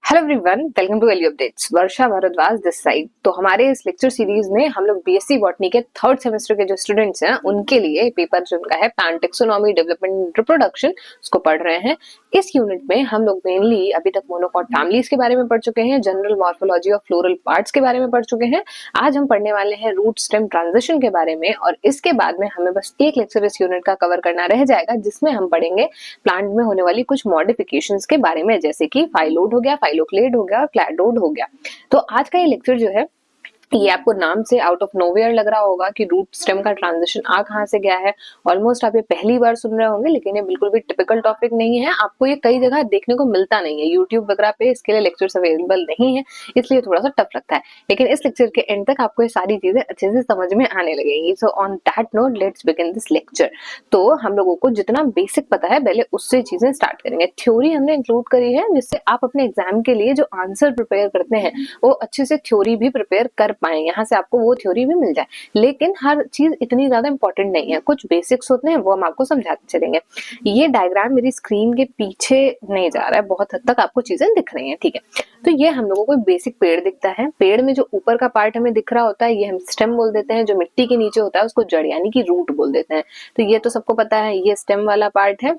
Hello everyone, welcome to value updates. Varsha Bhardwaj this side. तो हमारे इस लेक्चर सीरीज में हम लोग बीएससी बॉटनी के थर्ड सेमेस्टर के जो स्टूडेंट्स हैं उनके लिए पेपर जो उनका है प्लांट टेक्सोनॉमी डेवलपमेंट रिप्रोडक्शन उसको पढ़ रहे हैं। इस यूनिट में हम लोग मेनली अभी तक मोनोकॉट फैमिलीज के बारे में पढ़ चुके हैं, general morphology of floral parts के बारे में पढ़ चुके हैं। आज हम पढ़ने वाले हैं रूट स्टेम ट्रांजिशन के बारे में, और इसके बाद में हमें बस एक लेक्चर इस यूनिट का कवर करना रह जाएगा जिसमें हम पढ़ेंगे प्लांट में होने वाली कुछ मॉडिफिकेशंस के बारे में, जैसे कि फाइलोड हो गया, फाइलोक्लेड हो गया और क्लैडोड हो गया। तो आज का ये लेक्चर जो है ये आपको नाम से आउट ऑफ नोवेयर लग रहा होगा कि रूट स्टेम का ट्रांजिशन आ कहां से गया है। ऑलमोस्ट आप ये पहली बार सुन रहे होंगे, लेकिन ये बिल्कुल भी टिपिकल टॉपिक नहीं है। आपको ये कई जगह देखने को मिलता नहीं है, यूट्यूब वगैरह पे इसके लिए लेक्चर्स अवेलेबल नहीं है, इसलिए थोड़ा सा टफ लगता है। लेकिन इस लेक्चर के एंड तक आपको ये सारी चीजें अच्छे से समझ में आने लगेंगी। So on that note let's begin this lecture. तो हम लोगों को जितना बेसिक पता है पहले उससे चीजें स्टार्ट करेंगे। थ्योरी हमने इंक्लूड करी है जिससे आप अपने एग्जाम के लिए जो आंसर प्रिपेयर करते हैं वो अच्छे से थ्योरी भी प्रिपेयर कर पाए, यहाँ से आपको वो थ्योरी भी मिल जाए। लेकिन हर चीज इतनी ज्यादा इंपॉर्टेंट नहीं है, कुछ बेसिक्स होते हैं वो हम आपको समझाते चलेंगे। ये डायग्राम मेरी स्क्रीन के पीछे नहीं जा रहा है, बहुत हद तक आपको चीजें दिख रही हैं, ठीक है। तो ये हम लोगों को बेसिक पेड़ दिखता है। पेड़ में जो ऊपर का पार्ट हमें दिख रहा होता है ये हम स्टेम बोल देते हैं, जो मिट्टी के नीचे होता है उसको जड़ यानी कि रूट बोल देते हैं। तो ये तो सबको पता है, ये स्टेम वाला पार्ट है,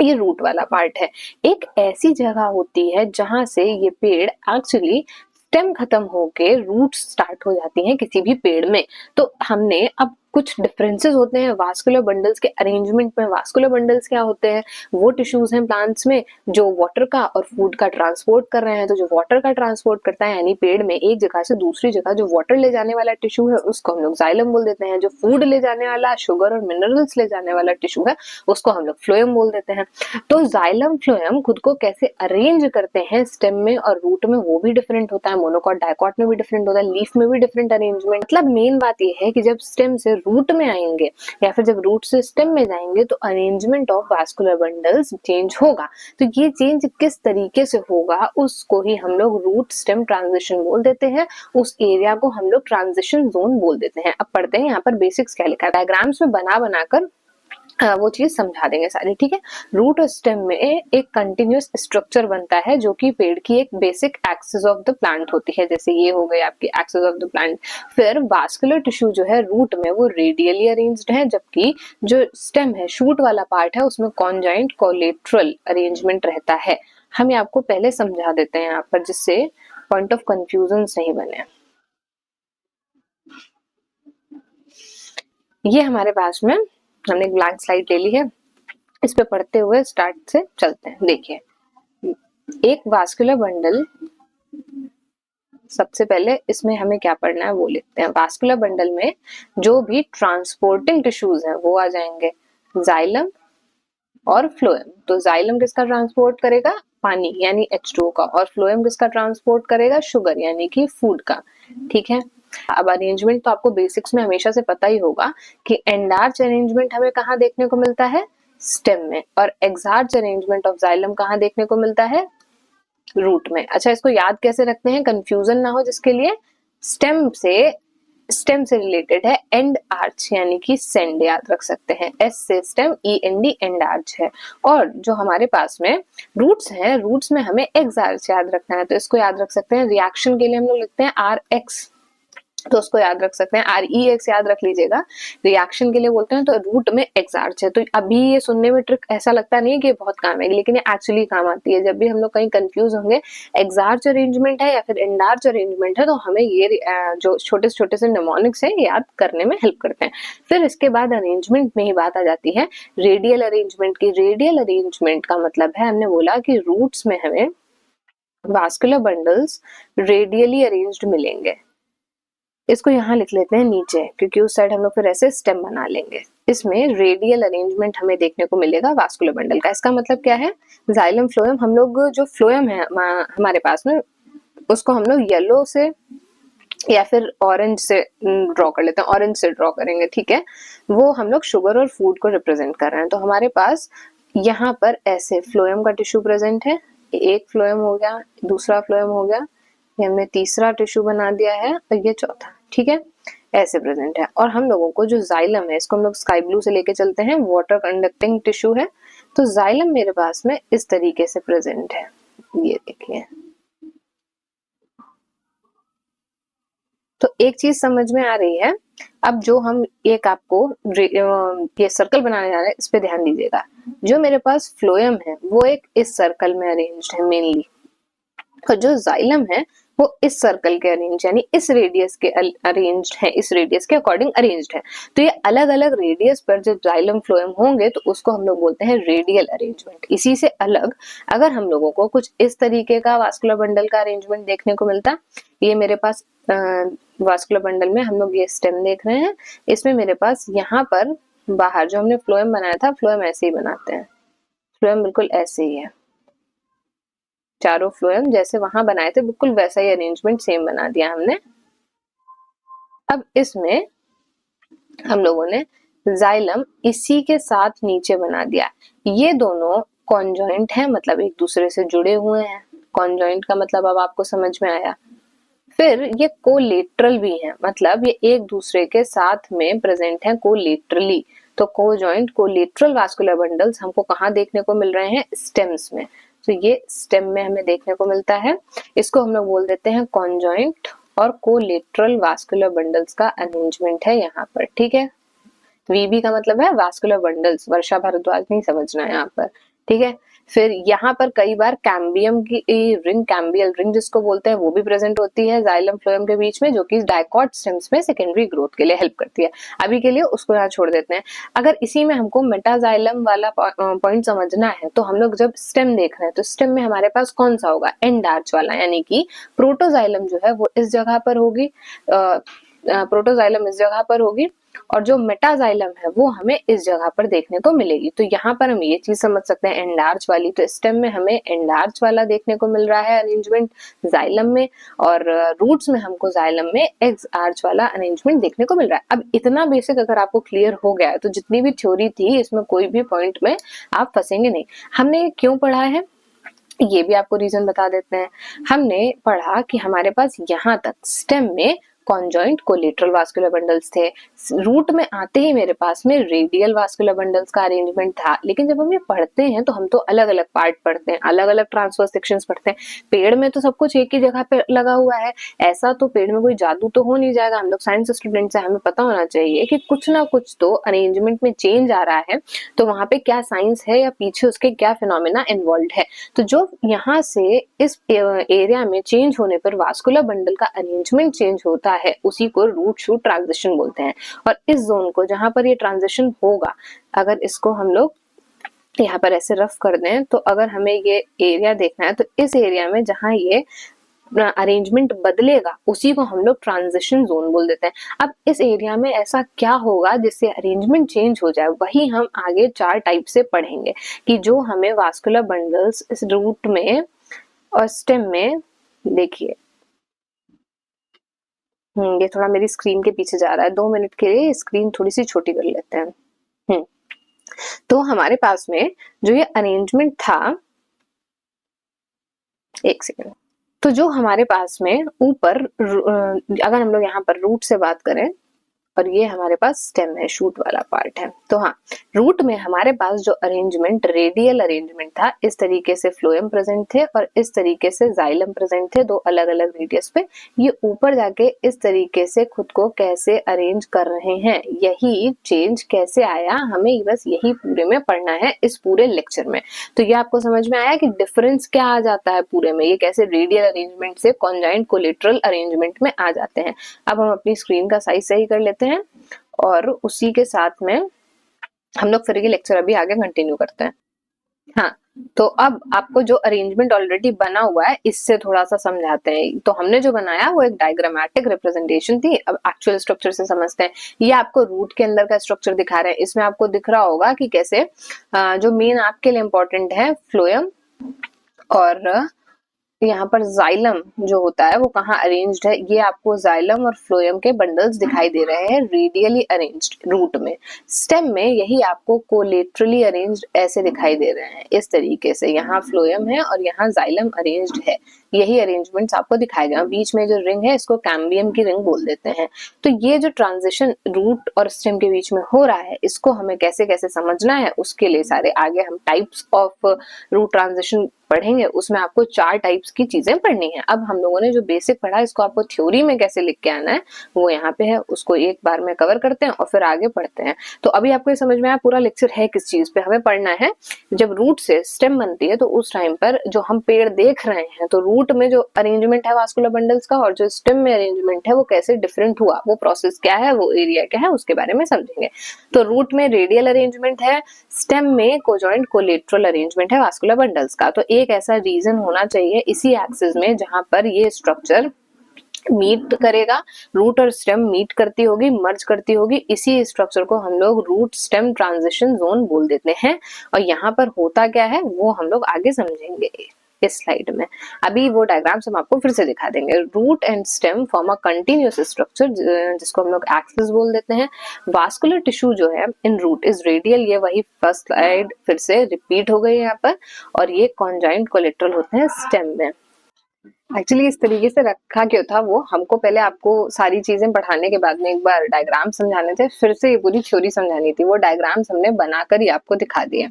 ये रूट वाला पार्ट है। एक ऐसी जगह होती है जहां से ये पेड़ एक्चुअली स्टेम खत्म होके रूट स्टार्ट हो जाती हैं किसी भी पेड़ में। तो हमने अब कुछ डिफरेंसेस होते हैं वास्कुलर बंडल्स के अरेंजमेंट में। वास्कुलर बंडल्स क्या होते हैं? वो टिश्यूज हैं प्लांट्स में जो वाटर का और फूड का ट्रांसपोर्ट कर रहे हैं। तो जो वाटर का ट्रांसपोर्ट करता है यानी पेड़ में एक जगह से दूसरी जगह जो वाटर ले जाने वाला टिश्यू है उसको हम लोग जाइलम बोल देते हैं। जो फूड ले जाने वाला, शुगर और मिनरल्स ले जाने वाला टिश्यू है उसको हम लोग फ्लोएम बोल देते हैं। तो जाइलम फ्लोएम खुद को कैसे अरेंज करते हैं स्टेम में और रूट में वो भी डिफरेंट होता है, मोनोकॉट डायकॉट में भी डिफरेंट होता है, लीफ में भी डिफरेंट अरेंजमेंट। मतलब मेन बात ये है कि जब स्टेम से रूट में आएंगे या फिर जब रूट से स्टेम में जाएंगे तो arrangement of vascular bundles change होगा। तो ये चेंज किस तरीके से होगा उसको ही हम लोग रूट स्टेम ट्रांजिशन बोल देते हैं। उस एरिया को हम लोग ट्रांजिशन जोन बोल देते हैं। अब पढ़ते हैं यहाँ पर बेसिक्स क्या लिखा है। डायग्राम्स में बना बनाकर वो चीज समझा देंगे सारी, ठीक है। रूट और स्टेम में एक कंटिन्यूअस स्ट्रक्चर बनता है जो कि पेड़ की एक basic axis of the plant होती है। जैसे ये हो गई आपकी एक्सिस ऑफ द प्लांट। फिर वास्कुलर टिश्यू जो है रूट में वो रेडियली अरेंज्ड है, जबकि जो स्टेम है शूट वाला पार्ट है उसमें कॉन्जाइंट कोलेटरल अरेंजमेंट रहता है। हम ये आपको पहले समझा देते हैं यहाँ पर जिससे पॉइंट ऑफ कंफ्यूजन नहीं बने। ये हमारे पास में हमने एक ब्लैंक स्लाइड ले ली है, इस पे पढ़ते हुए स्टार्ट से चलते हैं। देखिए, एक वास्कुलर बंडल, सबसे पहले इसमें हमें क्या पढ़ना है वो लिखते हैं। वास्कुलर बंडल में जो भी ट्रांसपोर्टिंग टिश्यूज हैं वो आ जाएंगे, जाइलम और फ्लोएम। तो जाइलम किसका ट्रांसपोर्ट करेगा? पानी यानी H2O का। और फ्लोएम किसका ट्रांसपोर्ट करेगा? शुगर यानी कि फूड का, ठीक है। अब अरेंजमेंट तो आपको बेसिक्स में हमेशा से पता ही होगा कि एंडार्च अरेंजमेंट हमें कहाँ देखने को मिलता है? स्टेम में। और एक्सार्च अरेंजमेंट ऑफ जाइलम कहाँ देखने को मिलता है? रूट में। अच्छा, इसको याद कैसे रखते हैं, कंफ्यूजन ना हो जिसके लिए? स्टेम से रिलेटेड है एंड आर्च यानी कि सेंड याद रख सकते हैं। एस से स्टेम, END एंड आर्च है। और जो हमारे पास में रूट्स हैं, रूट्स में हमें एक्स आर्च याद रखना है, तो इसको याद रख सकते हैं। रिएक्शन के लिए हम लोग लिखते हैं RX, तो उसको याद रख सकते हैं। REX याद रख लीजिएगा, रिएक्शन के लिए बोलते हैं। तो रूट में एक्सार्च है। तो अभी ये सुनने में ट्रिक ऐसा लगता नहीं है कि बहुत काम है, लेकिन ये एक्चुअली काम आती है। जब भी हम लोग कहीं कंफ्यूज होंगे एक्सार्च अरेंजमेंट है या फिर एंडार्च अरेंजमेंट है, तो हमें ये जो छोटे छोटे से निमोनिक्स है याद करने में हेल्प करते हैं। फिर इसके बाद अरेंजमेंट में ही बात आ जाती है रेडियल अरेंजमेंट की। रेडियल अरेंजमेंट का मतलब है, हमने बोला कि रूट्स में हमें वास्कुलर बंडल्स रेडियली अरेंज्ड मिलेंगे। इसको यहाँ लिख लेते हैं नीचे, क्योंकि उस साइड हम लोग फिर ऐसे स्टेम बना लेंगे। इसमें रेडियल अरेंजमेंट हमें देखने को मिलेगा वास्कुलर बंडल का। इसका मतलब क्या है? जाइलम फ्लोएम, हम लोग जो फ्लोएम है हमारे पास में उसको हम लोग येलो से या फिर ऑरेंज से ड्रॉ कर लेते हैं। ऑरेंज से ड्रॉ करेंगे, ठीक है। वो हम लोग शुगर और फूड को रिप्रेजेंट कर रहे हैं। तो हमारे पास यहाँ पर ऐसे फ्लोएम का टिश्यू प्रेजेंट है। एक फ्लोएम हो गया, दूसरा फ्लोएम हो गया, ये हमने तीसरा टिश्यू बना दिया है और ये चौथा, ठीक है। ऐसे प्रेजेंट है। और हम लोगों को जो जाइलम है इसको हम लोग स्काई ब्लू से लेके चलते हैं, वाटर कंडक्टिंग टिश्यू है। तो जाइलम मेरे पास में इस तरीके से प्रेजेंट है, ये देखिए एक चीज समझ में आ रही है। अब जो हम एक आपको ये सर्कल बनाने जा रहे हैं, इस पे ध्यान दीजिएगा। जो मेरे पास फ्लोएम है वो एक इस सर्कल में अरेंज्ड है मेनली, और जो जाइलम है वो इस सर्कल के अरेंज यानी इस रेडियस के अरेंज्ड है, इस रेडियस के अकॉर्डिंग अरेंज्ड है। तो ये अलग अलग रेडियस पर जब जाइलम फ्लोएम होंगे तो उसको हम लोग बोलते हैं रेडियल अरेंजमेंट। इसी से अलग अगर हम लोगों को कुछ इस तरीके का वास्कुलर बंडल का अरेंजमेंट देखने को मिलता, ये मेरे पास वास्कुलर बंडल में हम लोग ये स्टेम देख रहे हैं, इसमें मेरे पास यहाँ पर बाहर जो हमने फ्लोएम बनाया था, फ्लोएम ऐसे ही बनाते हैं, फ्लोएम बिल्कुल ऐसे ही है, चारों फ्लोएम जैसे वहां बनाए थे बिल्कुल वैसा ही अरेंजमेंट सेम बना दिया हमने। अब इसमें हम लोगों ने जाइलम इसी के साथ नीचे बना दिया। ये दोनों कॉन्जॉइंट है, मतलब एक दूसरे से जुड़े हुए हैं। कॉन्जॉइंट का मतलब अब आपको समझ में आया। फिर ये कोलेटरल भी है, मतलब ये एक दूसरे के साथ में प्रेजेंट है कोलेटरली। तो कोजॉइंट कोलेटरल वास्कुलर बंडल्स हमको कहाँ देखने को मिल रहे हैं? स्टेम्स में। तो ये स्टेम में हमें देखने को मिलता है। इसको हम लोग बोल देते हैं कॉन्जॉइंट और कोलेटरल वास्कुलर बंडल्स का अरेंजमेंट है यहाँ पर, ठीक है। वीबी का मतलब है वास्कुलर बंडल्स, वर्षा भारद्वाज नहीं समझना है यहाँ पर, ठीक है। फिर यहाँ पर कई बार कैम्बियम की रिंग, कैम्बियल रिंग जिसको बोलते हैं, वो भी प्रेजेंट होती है जाइलम फ्लोएम के बीच में, जो कि डाइकॉट स्टेम्स में सेकेंडरी ग्रोथ के लिए हेल्प करती है। अभी के लिए उसको यहाँ छोड़ देते हैं। अगर इसी में हमको मेटाजाइलम वाला पॉइंट समझना है तो हम लोग जब स्टेम देख रहे हैं तो स्टेम में हमारे पास कौन सा होगा? एंड आर्च वाला, यानी कि प्रोटोजाइलम जो है वो इस जगह पर होगी, प्रोटोजाइलम इस जगह पर होगी, और जो मेटाजाइलम है वो हमें इस जगह पर देखने को मिलेगी। तो यहाँ पर हम ये चीज समझ सकते हैं एंडार्च वाली, तो स्टेम में हमें एंडार्च वाला देखने को मिल रहा है अरेंजमेंट जाइलम में, और रूट्स में हमको जाइलम में एक्स आर्च वाला अरेंजमेंट देखने को मिल रहा है। अब इतना बेसिक अगर आपको क्लियर हो गया है तो जितनी भी थ्योरी थी इसमें कोई भी पॉइंट में आप फंसेंगे नहीं। हमने क्यों पढ़ा है ये भी आपको रीजन बता देते हैं। हमने पढ़ा कि हमारे पास यहाँ तक स्टेम में कॉन्जॉइंट कोलेटरल वास्कुलर बंडल्स थे, रूट में आते ही मेरे पास में रेडियल वास्कुलर बंडल्स का अरेंजमेंट था। लेकिन जब हम ये पढ़ते हैं तो हम तो अलग अलग पार्ट पढ़ते हैं, अलग अलग ट्रांसफर सेक्शंस पढ़ते हैं। पेड़ में तो सब कुछ एक ही जगह पे लगा हुआ है, ऐसा तो पेड़ में कोई जादू तो हो नहीं जाएगा। हम लोग साइंस स्टूडेंट्स हैं, हमें पता होना चाहिए कि कुछ ना कुछ तो अरेंजमेंट में चेंज आ रहा है, तो वहां पे क्या साइंस है या पीछे उसके क्या फिनोमेना इन्वॉल्व है। तो जो यहाँ से इस एरिया में चेंज होने पर वास्कुलर बंडल का अरेंजमेंट चेंज होता है, उसी को रूट शूट ट्रांजिशन बोलते हैं। और इस जोन को जहां पर ये ट्रांजिशन होगा, अगर इसको हम लोग यहाँ पर ऐसे रफ कर दें, तो अगर हमें ये एरिया देखना है तो इस एरिया में जहां ये अरेंजमेंट बदलेगा उसी को हम लोग ट्रांजिशन जोन बोल देते हैं। अब इस एरिया में ऐसा क्या होगा जिससे अरेंजमेंट चेंज हो जाए, वही हम आगे 4 टाइप से पढ़ेंगे कि जो हमें वास्कुलर बंडल्स इस रूट में और स्टेम में, देखिए ये थोड़ा मेरी स्क्रीन के पीछे जा रहा है, 2 मिनट के लिए स्क्रीन थोड़ी सी छोटी कर लेते हैं। तो हमारे पास में जो ये अरेंजमेंट था, एक सेकेंड, तो जो हमारे पास में ऊपर अगर हम लोग यहाँ पर रूट से बात करें, और ये हमारे पास स्टेम है, शूट वाला पार्ट है। तो हाँ, रूट में हमारे पास जो अरेंजमेंट रेडियल अरेंजमेंट था, इस तरीके से फ्लोएम प्रेजेंट थे और इस तरीके से जाइलम प्रेजेंट थे, 2 अलग अलग रेडियस पे। ये ऊपर जाके इस तरीके से खुद को कैसे अरेंज कर रहे हैं, यही चेंज कैसे आया, हमें बस यही पूरे में पढ़ना है इस पूरे लेक्चर में। तो ये आपको समझ में आया कि डिफरेंस क्या आ जाता है पूरे में, ये कैसे रेडियल अरेंजमेंट से कॉन्जॉइंट कोलेटरल अरेंजमेंट में आ जाते हैं। अब हम अपनी स्क्रीन का साइज सही कर लेते हैं और उसी के साथ में हम लोग फिर ये लेक्चर अभी आगे कंटिन्यू करते हैं। हाँ, तो अब आपको जो अरेंजमेंट ऑलरेडी बना हुआ है इससे थोड़ा सा समझाते हैं। तो हमने जो बनाया वो एक डायग्रामेटिक रिप्रेजेंटेशन थी। अब एक्चुअल स्ट्रक्चर से समझते हैं। ये आपको रूट के अंदर का स्ट्रक्चर दिखा रहे हैं। इसमें आपको दिख रहा होगा कि कैसे जो मेन आपके लिए इंपॉर्टेंट है फ्लोएम, और यहाँ पर जाइलम जो होता है वो कहाँ अरेंज्ड है, ये आपको जाइलम और फ्लोएम के बंडल्स दिखाई दे रहे हैं रेडियली अरेंज्ड रूट में। स्टेम में यही आपको कोलेटरली अरेंज्ड ऐसे दिखाई दे रहे हैं, इस तरीके से यहाँ फ्लोएम है और यहाँ जाइलम अरेंज्ड है। यही अरेंजमेंट्स आपको दिखाए गए। बीच में जो रिंग है इसको कैम्बियम की रिंग बोल देते हैं। तो ये जो ट्रांजिशन रूट और स्टेम के बीच में हो रहा है, इसको हमें कैसे कैसे समझना है, उसके लिए सारे आगे हम टाइप्स ऑफ रूट ट्रांजिशन पढ़ेंगे। उसमें आपको 4 टाइप टाइप्स की चीजें पढ़नी है। अब हम लोगों ने जो बेसिक पढ़ा इसको आपको थ्योरी में कैसे लिख के आना है वो यहाँ पे है, उसको एक बार में कवर करते हैं और फिर आगे पढ़ते हैं। तो अभी आपको ये समझ में आया पूरा लेक्चर है किस चीज पे हमें पढ़ना है। जब रूट से स्टेम बनती है तो उस टाइम पर जो हम पेड़ देख रहे हैं तो रूट में जो अरेंजमेंट है वास्कुलर बंडल्स का और जो स्टेम में अरेंजमेंट है वो कैसे डिफरेंट हुआ, वो प्रोसेस क्या है, वो एरिया क्या है, उसके बारे में समझेंगे। तो रूट में रेडियल अरेंजमेंट है, स्टेम में कोजॉइंट कोलेटरल अरेंजमेंट है वास्कुलर बंडल्स का। तो एक ऐसा रीजन होना चाहिए इसी एक्सिस में जहां पर ये स्ट्रक्चर मीट करेगा, रूट और स्टेम मीट करती होगी, मर्ज करती होगी, इसी स्ट्रक्चर को हम लोग रूट स्टेम ट्रांजिशन जोन बोल देते हैं। और यहाँ पर होता क्या है वो हम लोग आगे समझेंगे इस स्लाइड में। अभी वो डायग्राम्स हम आपको फिर से दिखा देंगे। Root and stem form a continuous structure जिसको हम लोग एक्सिस बोल देते हैं। वास्कुलर टिश्यू जो है इन रूट इज रेडियल, ये वही फर्स्ट स्लाइड फिर से रिपीट हो गई यहाँ पर, और ये कॉन्जाइंट कोलेटरल होते हैं स्टेम में। एक्चुअली इस तरीके से रखा क्यों था वो हमको पहले आपको सारी चीजें पढ़ाने के बाद में एक बार डायग्राम समझाने थे, फिर से ये पूरी थ्योरी समझानी थी। वो डायग्राम्स हमने बनाकर ही आपको दिखा दिए।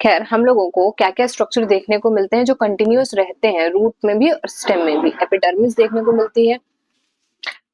खैर हम लोगों को क्या क्या स्ट्रक्चर देखने को मिलते हैं जो कंटिन्यूअस रहते हैं रूट में भी और स्टेम में भी। एपिडर्मिस देखने को मिलती है,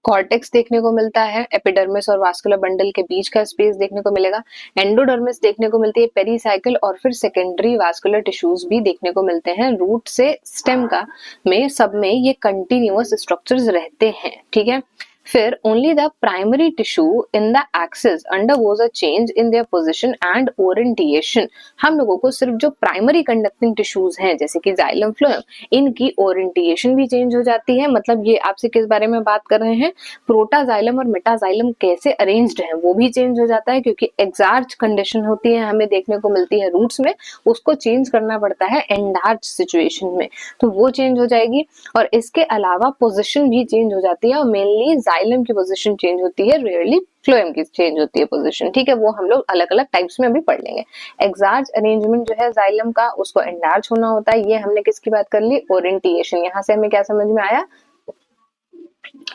कॉर्टेक्स देखने को मिलता है, एपिडर्मिस और वास्कुलर बंडल के बीच का स्पेस देखने को मिलेगा, एंडोडर्मिस देखने को मिलती है, पेरीसाइकिल और फिर सेकेंडरी वास्कुलर टिश्यूज भी देखने को मिलते हैं। रूट से स्टेम का में सब में ये कंटिन्यूअस स्ट्रक्चर्स रहते हैं, ठीक है। फिर only the primary tissue in the axis undergoes a change in their position and orientation. हम लोगों को सिर्फ जो प्राइमरी कंडक्टिंग टिश्यूज हैं जैसे कि जाइलम फ्लोएम, इनकी ओरिएंटेशन भी चेंज हो जाती है। मतलब ये आपसे किस बारे में बात कर रहे हैं, प्रोटाजाइलम और मेटाजाइलम कैसे अरेंज्ड है वो भी चेंज हो जाता है, क्योंकि एक्सार्च कंडीशन होती है हमें देखने को मिलती है रूट्स में, उसको चेंज करना पड़ता है एंडार्च सिचुएशन में, तो वो चेंज हो जाएगी। और इसके अलावा पोजीशन भी चेंज हो जाती है, और मेनली जाइलम की पोजीशन चेंज होती है, रेयरली फ्लोएम की चेंज होती है पोजीशन, ठीक है। वो हम लोग अलग अलग टाइप्स में अभी पढ़ लेंगे। एक्सार्च अरेंजमेंट जो है जाइलम का उसको एंडार्च होना होता है, ये हमने किसकी बात कर ली, ओरिएंटेशन। यहाँ से हमें क्या समझ में आया,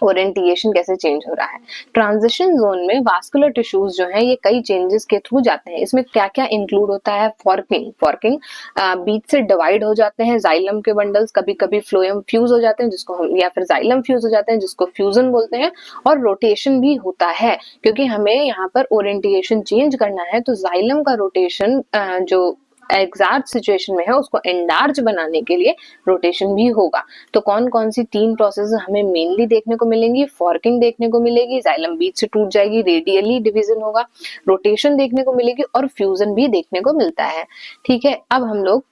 ओरिएंटेशन कैसे चेंज हो रहा है। ट्रांजिशन जोन में वास्कुलर टिश्यूज जो हैं ये कई चेंजेस के थ्रू जाते हैं। इसमें क्या क्या इंक्लूड होता है, फॉर्किंग बीच से डिवाइड हो जाते हैं जाइलम के बंडल्स, कभी कभी फ्लोएम फ्यूज हो जाते हैं जिसको हम, या फिर जाइलम फ्यूज हो जाते हैं जिसको फ्यूजन बोलते हैं। और रोटेशन भी होता है क्योंकि हमें यहाँ पर ओरिएंटेशन चेंज करना है, तो जाइलम का रोटेशन जो एग्जैक्ट सिचुएशन में है उसको एंडार्च बनाने के लिए रोटेशन भी होगा। तो कौन कौन सी तीन प्रोसेस हमें मेनली देखने को मिलेंगी, फॉर्किंग देखने को मिलेगी, जाइलम बीच से टूट जाएगी, रेडियली डिवीजन होगा, रोटेशन देखने को मिलेगी और फ्यूजन भी देखने को मिलता है, ठीक है। अब हम लोग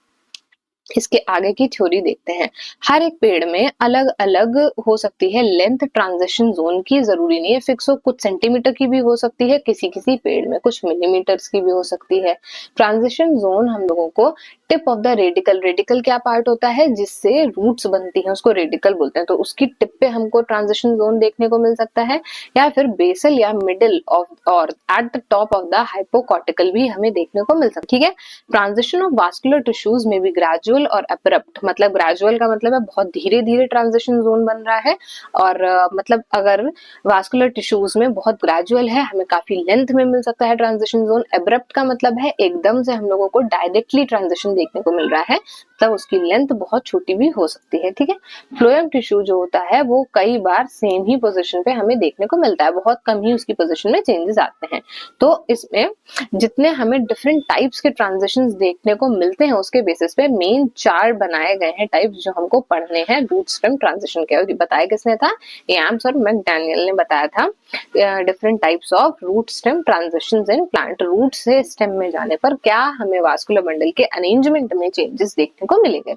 इसके आगे की थ्योरी देखते हैं। हर एक पेड़ में अलग अलग हो सकती है लेंथ ट्रांजिशन जोन की, जरूरी नहीं है फिक्स हो, कुछ सेंटीमीटर की भी हो सकती है, किसी किसी पेड़ में कुछ मिलीमीटर्स की भी हो सकती है। ट्रांजिशन जोन हम लोगों को tip of the radical, radical क्या पार्ट होता है जिससे रूट्स बनती हैं उसको रेडिकल बोलते हैं, तो उसकी टिप पे हमको ट्रांजिशन जोन देखने को मिल सकता है, या फिर बेसल या मिडिल ऑफ और at the top of the hypocortical भी हमें देखने को मिल सकता है, ठीक है। ट्रांजिशन ऑफ वास्कुलर टिश्यूज में भी ग्रेजुअल और अब्रप्ट, मतलब ग्रेजुअल का मतलब है बहुत धीरे धीरे ट्रांजिशन जोन बन रहा है, और मतलब अगर वास्कुलर टिश्यूज में बहुत ग्रेजुअल है हमें काफी लेंथ में मिल सकता है ट्रांजिशन जोन। अब्रप्ट का मतलब है एकदम से हम लोगों को डायरेक्टली ट्रांजिशन देखने को मिल रहा है, तब उसकी लेंथ बहुत छोटी भी हो सकती है, ठीक है। फ्लोएम टिश्यू जो होता है वो कई बार सेम ही पोजीशन पे हमें देखने को मिलता है, बहुत कम ही उसकी पोजीशन में चेंजेस आते हैं। तो इसमें जितने हमें डिफरेंट टाइप्स के ट्रांजिशंस देखने को मिलते हैं उसके बेसिस पे मेन 4 बनाए गए हैं टाइप्स जो हमको पढ़ने हैं रूट स्टेम ट्रांजिशन के। और बताया किसने था, एम्स और मैकडैनियल ने बताया था different types of root stem transitions in plant. Root से स्टेम में जाने पर क्या हमें वास्कुलर बंडल के अरेंजमेंट में चेंजेस देखने को मिलेंगे।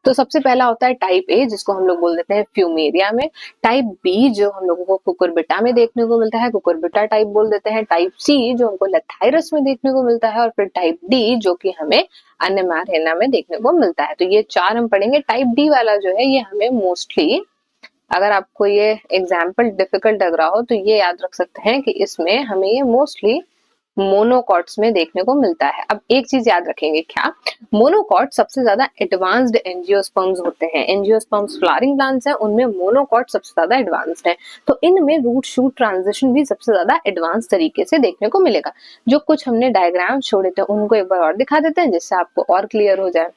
तो सबसे पहला होता है टाइप ए जिसको हम लोग बोल देते हैं फ्यूमेरिया में। टाइप बी जो हम लोगों को कुकुरबिटा में देखने को मिलता है, कुकुरबिटा टाइप बोल देते हैं। टाइप सी जो हमको लेथाइरस में देखने को मिलता है, और फिर टाइप डी जो कि हमें अनेमारेना में देखने को मिलता है। तो ये 4 हम पढ़ेंगे। टाइप डी वाला जो है ये हमें मोस्टली, अगर आपको ये एग्जाम्पल डिफिकल्ट लग रहा हो तो ये याद रख सकते हैं कि इसमें हमें ये मोस्टली मोनोकॉट्स में देखने को मिलता है। अब एक चीज याद रखेंगे, क्या मोनोकॉट सबसे ज्यादा एडवांस्ड एंजियोस्पर्म्स होते हैं। एंजियोस्पर्म्स फ्लावरिंग प्लांट्स हैं, उनमें मोनोकॉट सबसे ज्यादा एडवांस्ड है, तो इनमें रूट शूट ट्रांजिशन भी सबसे ज्यादा एडवांस तरीके से देखने को मिलेगा। जो कुछ हमने डायग्राम छोड़े थे उनको एक बार और दिखा देते हैं जिससे आपको और क्लियर हो जाए।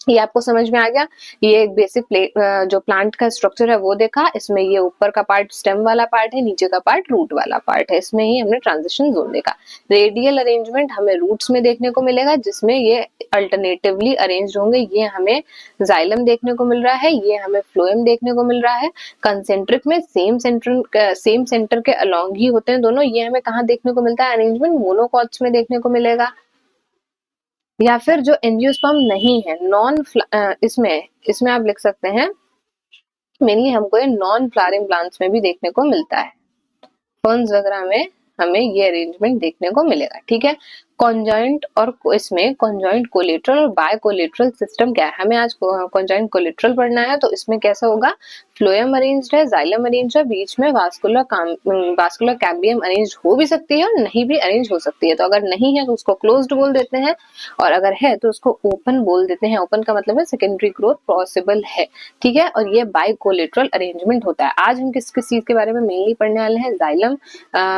ये आपको समझ में आ गया। ये एक बेसिक जो प्लांट का स्ट्रक्चर है वो देखा। इसमें ये ऊपर का पार्ट स्टेम वाला पार्ट है, नीचे का पार्ट रूट वाला पार्ट है। इसमें ही हमने ट्रांजिशन जोन देखा। रेडियल अरेंजमेंट हमें रूट्स में देखने को मिलेगा, जिसमें ये अल्टरनेटिवली अरेंज होंगे। ये हमें जाइलम देखने को मिल रहा है, ये हमें फ्लोएम देखने को मिल रहा है। कंसेंट्रिक में सेम सेंटर के अलोंग ही होते हैं दोनों। ये हमें कहाँ देखने को मिलता है अरेंजमेंट? मोनोकॉट्स में देखने को मिलेगा। या फिर जो एंजियोस्पर्म नहीं है, नॉन इसमें इसमें आप लिख सकते हैं मेनली हमको ये नॉन फ्लावरिंग प्लांट्स में भी देखने को मिलता है। फर्न्स वगैरह में हमें ये अरेंजमेंट देखने को मिलेगा। ठीक है। कॉन्जॉइंट और इसमें कॉन्जॉइंट कोलेट्रल और बाय कोलेट्रल सिस्टम क्या है? हमें आज कॉन्जॉइंट कोलेट्रल पढ़ना है। तो इसमें कैसा होगा? फ्लोएम अरेंज्ड है, जाइलम अरेंज्ड है, बीच में वास्कुलर कैम्बियम अरेंज हो भी सकती है और नहीं भी अरेंज हो सकती है। तो अगर नहीं है तो उसको क्लोज्ड बोल देते हैं, और अगर है तो उसको ओपन बोल देते हैं। ओपन का मतलब है सेकेंडरी ग्रोथ पॉसिबल है। ठीक है। और ये बाय कोलेट्रल अरेंजमेंट होता है। आज हम किस किस चीज के बारे में मेनली पढ़ने वाले हैं? जाइलम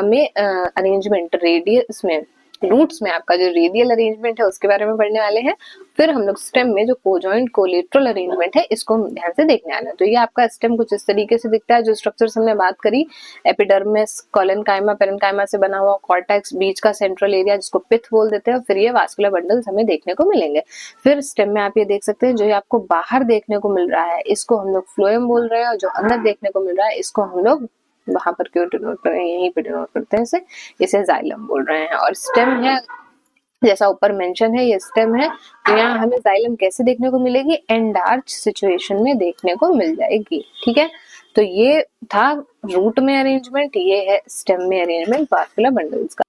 में अरेंजमेंट, रेडियस में, रूट्स में आपका जो रेडियल अरेंजमेंट है उसके बारे में पढ़ने वाले हैं। फिर हम लोग स्टेम में जो कोजॉइंट कोलेट्रल अरेंजमेंट है इसको ध्यान से देखने वाले हैं। तो ये आपका स्टेम कुछ इस तरीके से दिखता है। जो स्ट्रक्चर्स हमने बात करी, एपिडर्मिस, कोलेनकाइमा, पेरेन्काइमा से बना हुआ, कॉर्टेक्स, बीच का सेंट्रल एरिया जिसको पिथ बोल देते हैं, फिर ये वास्कुलर बंडल्स हमें देखने को मिलेंगे। फिर स्टेम में आप ये देख सकते हैं जो ये आपको बाहर देखने को मिल रहा है इसको हम लोग फ्लोएम बोल रहे हैं, और जो अंदर देखने को मिल रहा है इसको हम लोग वहां पर क्यों डिनोट कर रहे हैं, यहीं पे डिनोट करते हैं इसे जाइलम बोल रहे हैं। और स्टेम है जैसा ऊपर मेंशन है, ये स्टेम है। तो यहाँ हमें जाइलम कैसे देखने को मिलेगी? एंडार्च सिचुएशन में देखने को मिल जाएगी। ठीक है। तो ये था रूट में अरेंजमेंट, ये है स्टेम में अरेंजमेंट वास्कुलर बंडल्स का।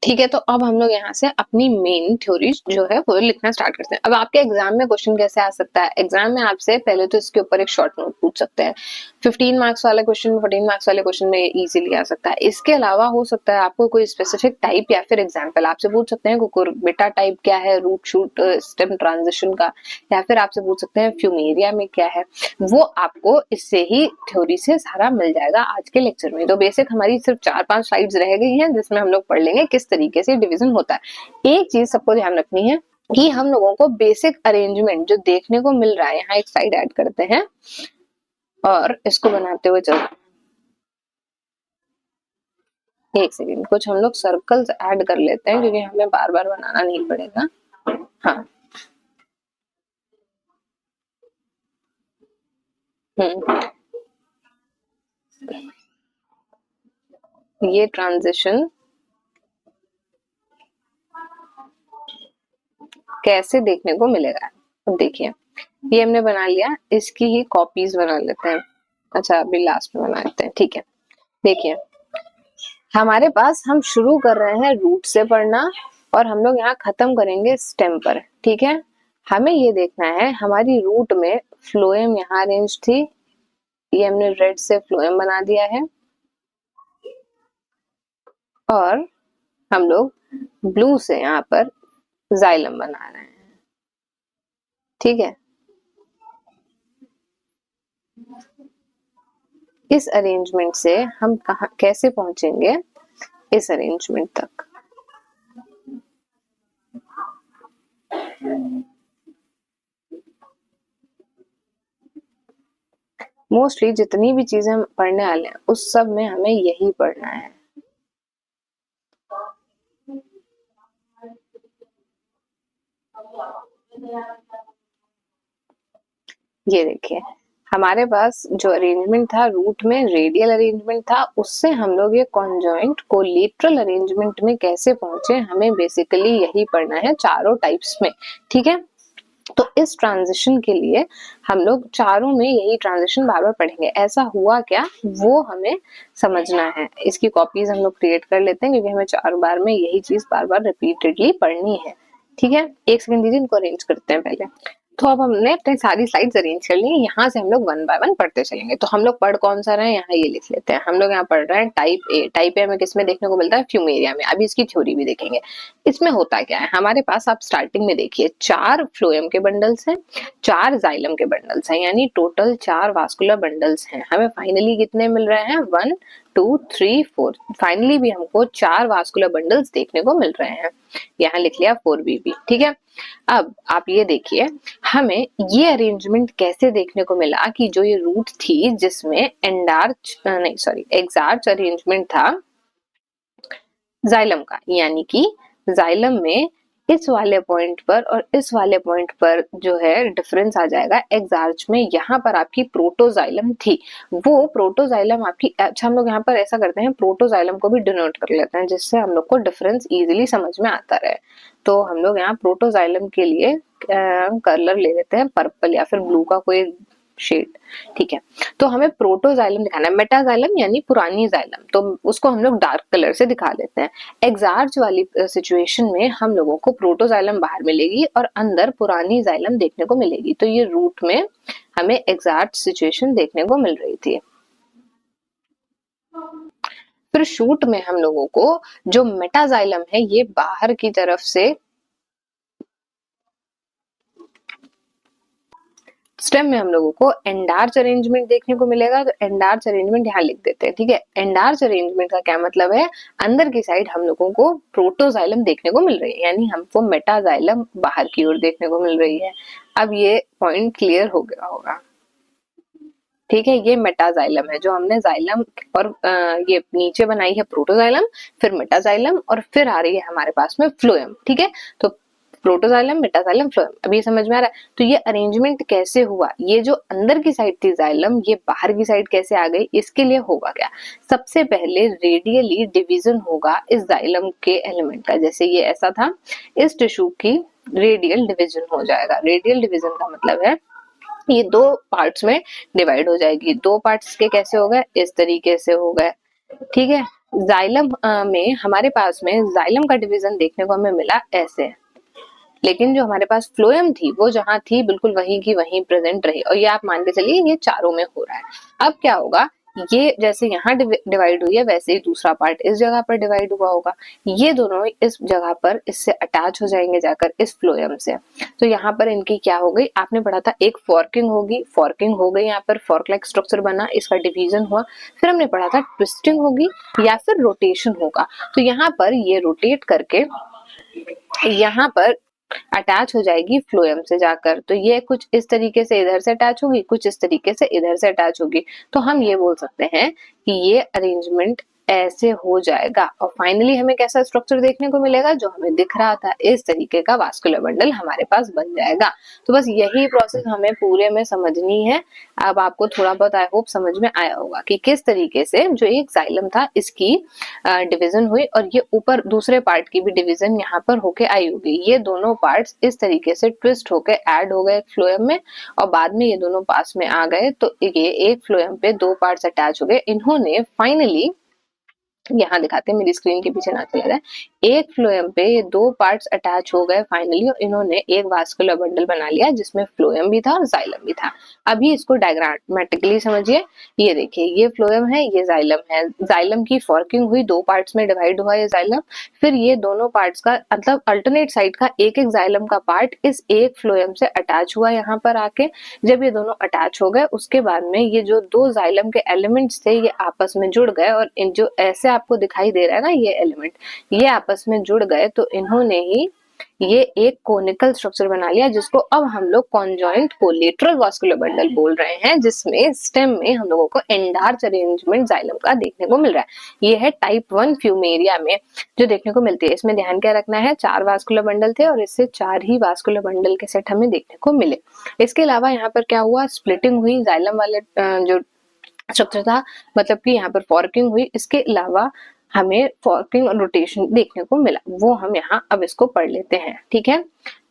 ठीक है। तो अब हम लोग यहाँ से अपनी मेन थ्योरी जो है वो लिखना स्टार्ट करते हैं। अब आपके एग्जाम में क्वेश्चन कैसे आ सकता है? एग्जाम में आपसे पहले तो इसके ऊपर एक शॉर्ट नोट पूछ सकते हैं। 15 मार्क्स वाले क्वेश्चन, 14 मार्क्स वाले क्वेश्चन में इजीली आ सकता है। इसके अलावा हो सकता है आपको कोई स्पेसिफिक टाइप या फिर एग्जाम्पल आपसे पूछ सकते हैं। कुकुरबिटा टाइप क्या है, रूट शूट स्टेम ट्रांजिशन का, या फिर आपसे पूछ सकते हैं फ्यूमेरिया में क्या है। वो आपको इससे ही थ्योरी से सारा मिल जाएगा आज के लेक्चर में। तो बेसिक हमारी सिर्फ 4-5 स्लाइड्स रह गई हैं जिसमें हम लोग पढ़ लेंगे किस तरीके से डिवीजन होता है। एक चीज सबको ध्यान रखनी है कि हम लोगों को बेसिक अरेंजमेंट जो देखने को मिल रहा है, यहाँ एक साइड ऐड करते हैं और इसको बनाते हुए चलते हैं। एक सेकेंड, कुछ हम लोग सर्कल्स ऐड कर लेते हैं क्योंकि हमें बार बार बनाना नहीं पड़ेगा। हाँ। ये ट्रांजिशन कैसे देखने को मिलेगा? अब देखिए, ये हमने बना लिया, इसकी ही कॉपीज बना लेते हैं। अच्छा, अभी लास्ट में बना लेते हैं। ठीक है। देखिए, हमारे पास हम शुरू कर रहे हैं रूट से पढ़ना और हम लोग यहाँ खत्म करेंगे स्टेम पर। ठीक है। हमें ये देखना है हमारी रूट में फ्लोएम यहाँ अरेंज थी, ये हमने रेड से फ्लोएम बना दिया है, और हम लोग ब्लू से यहाँ पर जाइलम बना रहे हैं। ठीक है। इस अरेंजमेंट से हम कहा कैसे पहुंचेंगे इस अरेंजमेंट तक? मोस्टली जितनी भी चीजें हम पढ़ने वाले हैं उस सब में हमें यही पढ़ना है। ये देखिए, हमारे पास जो अरेंजमेंट था रूट में रेडियल अरेंजमेंट था, उससे हम लोग ये कॉन्जॉइंट कोलेट्रल अरेंजमेंट में कैसे पहुंचे, हमें बेसिकली यही पढ़ना है चारों टाइप्स में। ठीक है। तो इस ट्रांजिशन के लिए हम लोग चारों में यही ट्रांजिशन बार बार पढ़ेंगे। ऐसा हुआ क्या वो हमें समझना है। इसकी कॉपीज हम लोग क्रिएट कर लेते हैं क्योंकि हमें 4 बार में यही चीज बार बार रिपीटेडली पढ़नी है। ठीक है। एक सेकंड दीजिए, इनको अरेंज करते हैं पहले। तो अब हमने अपनी सारी स्लाइड्स अरेंज कर ली हैं। यहाँ से हम लोग 1 बाय 1 पढ़ते चलेंगे। तो हम लोग पढ़ कौन सा रहे हैं, यहाँ ये लिख लेते हैं। हम लोग यहाँ पढ़ रहे हैं टाइप ए। टाइप ए में किसमें देखने को मिलता है? फ्यूमेरिया में। अभी इसकी थ्योरी भी देखेंगे। इसमें होता क्या है, हमारे पास आप स्टार्टिंग में देखिए 4 फ्लोएम के बंडल्स हैं, 4 जाइलम के बंडल्स हैं, यानी टोटल 4 वास्कुलर बंडल्स हैं। हमें फाइनली कितने मिल रहे हैं? 1 2 3 4, फाइनली भी हमको 4 वास्कुलर बंडल्स देखने को मिल रहे हैं। यहाँ लिख लिया 4BB, ठीक है। अब आप ये देखिए हमें ये अरेंजमेंट कैसे देखने को मिला कि जो ये रूट थी जिसमें एक्सार्च अरेंजमेंट था जाइलम का, यानी कि जाइलम में इस वाले पॉइंट पर और इस वाले पॉइंट पर जो है डिफरेंस आ जाएगा एक्सार्च में। यहाँ पर आपकी प्रोटोजाइलम थी, वो प्रोटोजाइलम आपकी, अच्छा हम लोग यहाँ पर ऐसा करते हैं प्रोटोजाइलम को भी डिनोट कर लेते हैं जिससे हम लोग को डिफरेंस इजीली समझ में आता रहे। तो हम लोग यहाँ प्रोटोजाइलम के लिए कलर ले लेते हैं पर्पल या फिर ब्लू का कोई शेड, ठीक है। तो हमें प्रोटोजाइलम दिखाना है, मेटाजाइलम यानी पुरानी जाइलम, तो उसको हम लोग डार्क कलर से दिखा लेते हैं। एक्सार्च वाली सिचुएशन में हम लोगों को प्रोटोजाइलम बाहर मिलेगी और अंदर पुरानी जाइलम देखने को मिलेगी। तो ये रूट में हमें एक्सार्च सिचुएशन देखने को मिल रही थी। फिर शूट में हम लोगों को जो मेटाजाइलम है ये बाहर की तरफ से, स्टेम में हम लोगों को एंडार्च अरेंजमेंट देखने को मिलेगा। तो एंडार्च अरेंजमेंट यहाँ लिख देते हैं, ठीक है। एंडार्च अरेंजमेंट का क्या मतलब है, अंदर की साइड हम लोगों को प्रोटोजाइलम देखने को मिल रही है, यानी हमको मेटाजाइलम बाहर की ओर देखने को मिल रही है। अब ये पॉइंट क्लियर हो गया होगा, ठीक है। ये मेटाजाइलम है, जो हमने जाइलम और ये नीचे बनाई है प्रोटोजाइलम, फिर मेटाजाइलम और फिर आ रही है हमारे पास में फ्लोएम, ठीक है। तो प्रोटोजाइलम, मेटाजाइलम, फ्लोएम, अब ये समझ में आ रहा है। तो ये अरेंजमेंट कैसे हुआ, ये जो अंदर की साइड थी जाइलम, ये बाहर की साइड कैसे आ गई, इसके लिए होगा क्या, सबसे पहले रेडियली डिवीजन होगा इस जाइलम के एलिमेंट का। जैसे ये ऐसा था, इस टिश्यू की रेडियल डिवीजन हो जाएगा। रेडियल डिवीजन का मतलब है ये दो पार्ट्स में डिवाइड हो जाएगी। दो पार्ट्स के कैसे हो गए, इस तरीके से हो गए, ठीक है। जाइलम में हमारे पास में जाइलम का डिवीजन देखने को हमें मिला ऐसे, लेकिन जो हमारे पास फ्लोएम थी वो जहां थी बिल्कुल वहीं की वहीं प्रेजेंट रही। और ये आप मान के चलिए ये चारों में हो रहा है। अब क्या होगा, ये जैसे यहाँ डिवाइड हुई है वैसे ही दूसरा पार्ट इस जगह पर डिवाइड हुआ होगा। ये दोनों इस जगह पर इससे अटैच हो जाएंगे जाकर इस फ्लोएम से। तो यहाँ पर इनकी क्या हो गई, आपने पढ़ा था एक फॉर्किंग होगी, फॉर्किंग हो गई, यहाँ पर फॉर्क लाइक स्ट्रक्चर बना, इसका डिवीजन हुआ। फिर हमने पढ़ा था ट्विस्टिंग होगी या फिर रोटेशन होगा। तो यहाँ पर ये रोटेट करके यहाँ पर अटैच हो जाएगी फ्लोएम से जाकर। तो ये कुछ इस तरीके से इधर से अटैच होगी, कुछ इस तरीके से इधर से अटैच होगी। तो हम ये बोल सकते हैं कि ये अरेंजमेंट ऐसे हो जाएगा और फाइनली हमें कैसा स्ट्रक्चर देखने को मिलेगा, जो हमें दिख रहा था इस तरीके का वास्कुलर बंडल हमारे पास बन जाएगा। तो बस यही प्रोसेस हमें पूरे में समझनी है। अब आपको थोड़ा बहुत आई होप समझ में आया होगा कि किस तरीके से जो एक जाइलम था इसकी डिवीजन हुई और ये ऊपर दूसरे पार्ट की भी डिवीजन यहाँ पर होके आई होगी। ये दोनों पार्ट्स इस तरीके से ट्विस्ट होके ऐड हो गए फ्लोएम में और बाद में ये दोनों पास में आ गए। तो ये एक फ्लोएम पे दो पार्ट्स अटैच हो गए। इन्होंने फाइनली, यहाँ दिखाते हैं मेरी स्क्रीन के पीछे ना चला जाए, एक फ्लोएम पे ये दो पार्ट्स अटैच हो गए फाइनली और इन्होंने एक वास्कुलर बंडल बना लिया जिसमें फ्लोएम भी था और जाइलम भी था। अभी इसको डायग्रामेटिकली समझिए। ये देखिए ये फ्लोएम है, ये जाइलम है। जाइलम की फॉर्किंग हुई, दो पार्ट्स में डिवाइड हुआ ये जाइलम। फिर ये दोनों पार्ट्स का मतलब अल्टरनेट साइड का एक एक जाइलम का पार्ट इस एक फ्लोएम से अटैच हुआ यहाँ पर आके। जब ये दोनों अटैच हो गए उसके बाद में ये जो दो जाइलम के एलिमेंट्स थे ये आपस में जुड़ गए और इन जो ऐसे आपको दिखाई दे रहा है ना ये एलिमेंट, ये आपस में जुड़ गए। तो इन्होंने ही ये एक कोनिकल स्ट्रक्चर बना लिया जिसको अब हम लोग कॉन्जॉइंट कोलेटरल वास्कुलर बंडल बोल रहे हैं, जिसमें स्टेम में हम लोगों को एंडार्च अरेंजमेंट जाइलम का देखने को मिल रहा है। ये है टाइप 1 फ्यूमेरिया में जो देखने को मिलती है। इसमें ध्यान क्या रखना है, 4 वास्कुलर बंडल थे और इससे 4 ही वास्कुलर बंडल के सेट हमें देखने को मिले। इसके अलावा यहाँ पर क्या हुआ, स्प्लिटिंग हुई जाइलम वाले जो स्ट्रक्चर था, मतलब कि यहाँ पर फॉर्किंग हुई। इसके अलावा हमें फॉर्किंग और रोटेशन देखने को मिला, वो हम यहाँ अब इसको पढ़ लेते हैं, ठीक है।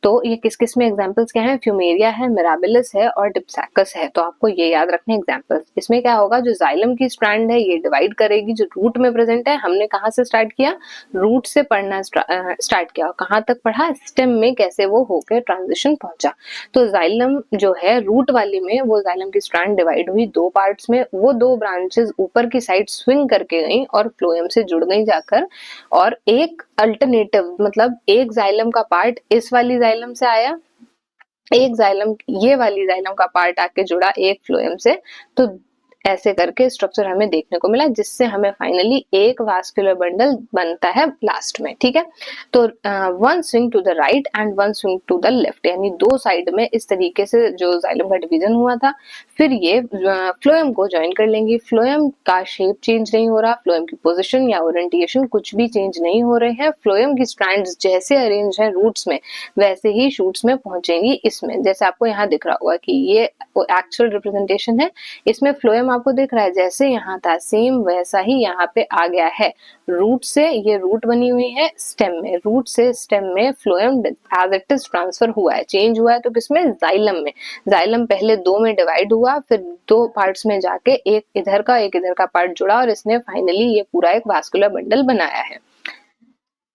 तो ये किस किस में एग्जांपल्स क्या हैं, फ्यूमेरिया है, मिराबिलिस है और डिप्सैकस है। तो आपको ये याद रखने एग्जांपल्स। इसमें क्या होगा, जो जाइलम की स्ट्रैंड है ये डिवाइड करेगी जो रूट में प्रेजेंट है। हमने कहाँ से स्टार्ट किया, रूट से पढ़ना स्टार्ट किया और कहाँ तक पढ़ा, स्टेम में कैसे वो होकर ट्रांजिशन पहुंचा। तो जाइलम जो है रूट वाली में वो जाइलम की स्ट्रैंड डिवाइड हुई दो पार्ट्स में, वो दो ब्रांचेस ऊपर की साइड स्विंग करके गई और फ्लोएम से जुड़ गई जाकर, और एक अल्टरनेटिव मतलब एक जाइलम का पार्ट इस वाली जाइलम से आया, एक जाइलम ये वाली जाइलम का पार्ट आके जुड़ा एक फ्लोएम से। तो ऐसे करके स्ट्रक्चर हमें देखने को मिला, जिससे हमें फाइनली एक वास्कुलर बंडल बनता है लास्ट में। ठीक है, तो one swing to the right and one swing to the left, यानी दो साइड में इस तरीके से जो जाइलम का डिवीजन हुआ था। फिर ये फ्लोएम को ज्वाइन कर लेंगी। फ्लोएम का शेप चेंज नहीं हो रहा, फ्लोएम की पोजीशन या ओरिएंटेशन कुछ भी चेंज नहीं हो रहे हैं। फ्लोएम की स्ट्रैंड्स जैसे अरेंज है रूट्स में, वैसे ही शूट्स में पहुंचेंगी। इसमें जैसे आपको यहाँ दिख रहा होगा कि ये एक्चुअल रिप्रेजेंटेशन है, इसमें फ्लोएम आपको दिख रहा है जैसे यहाँ था सेम वैसा ही यहाँ पे आ गया है। रूट से ये रूट बनी हुई है स्टेम में, रूट से स्टेम में phloem as it is transfer हुआ है, चेंज हुआ है। तो किसमें? जाइलम में। जाइलम पहले दो में डिवाइड हुआ, फिर दो पार्ट्स में जाके एक इधर का पार्ट जुड़ा और इसने फाइनली ये पूरा एक वास्कुलर बंडल बनाया है।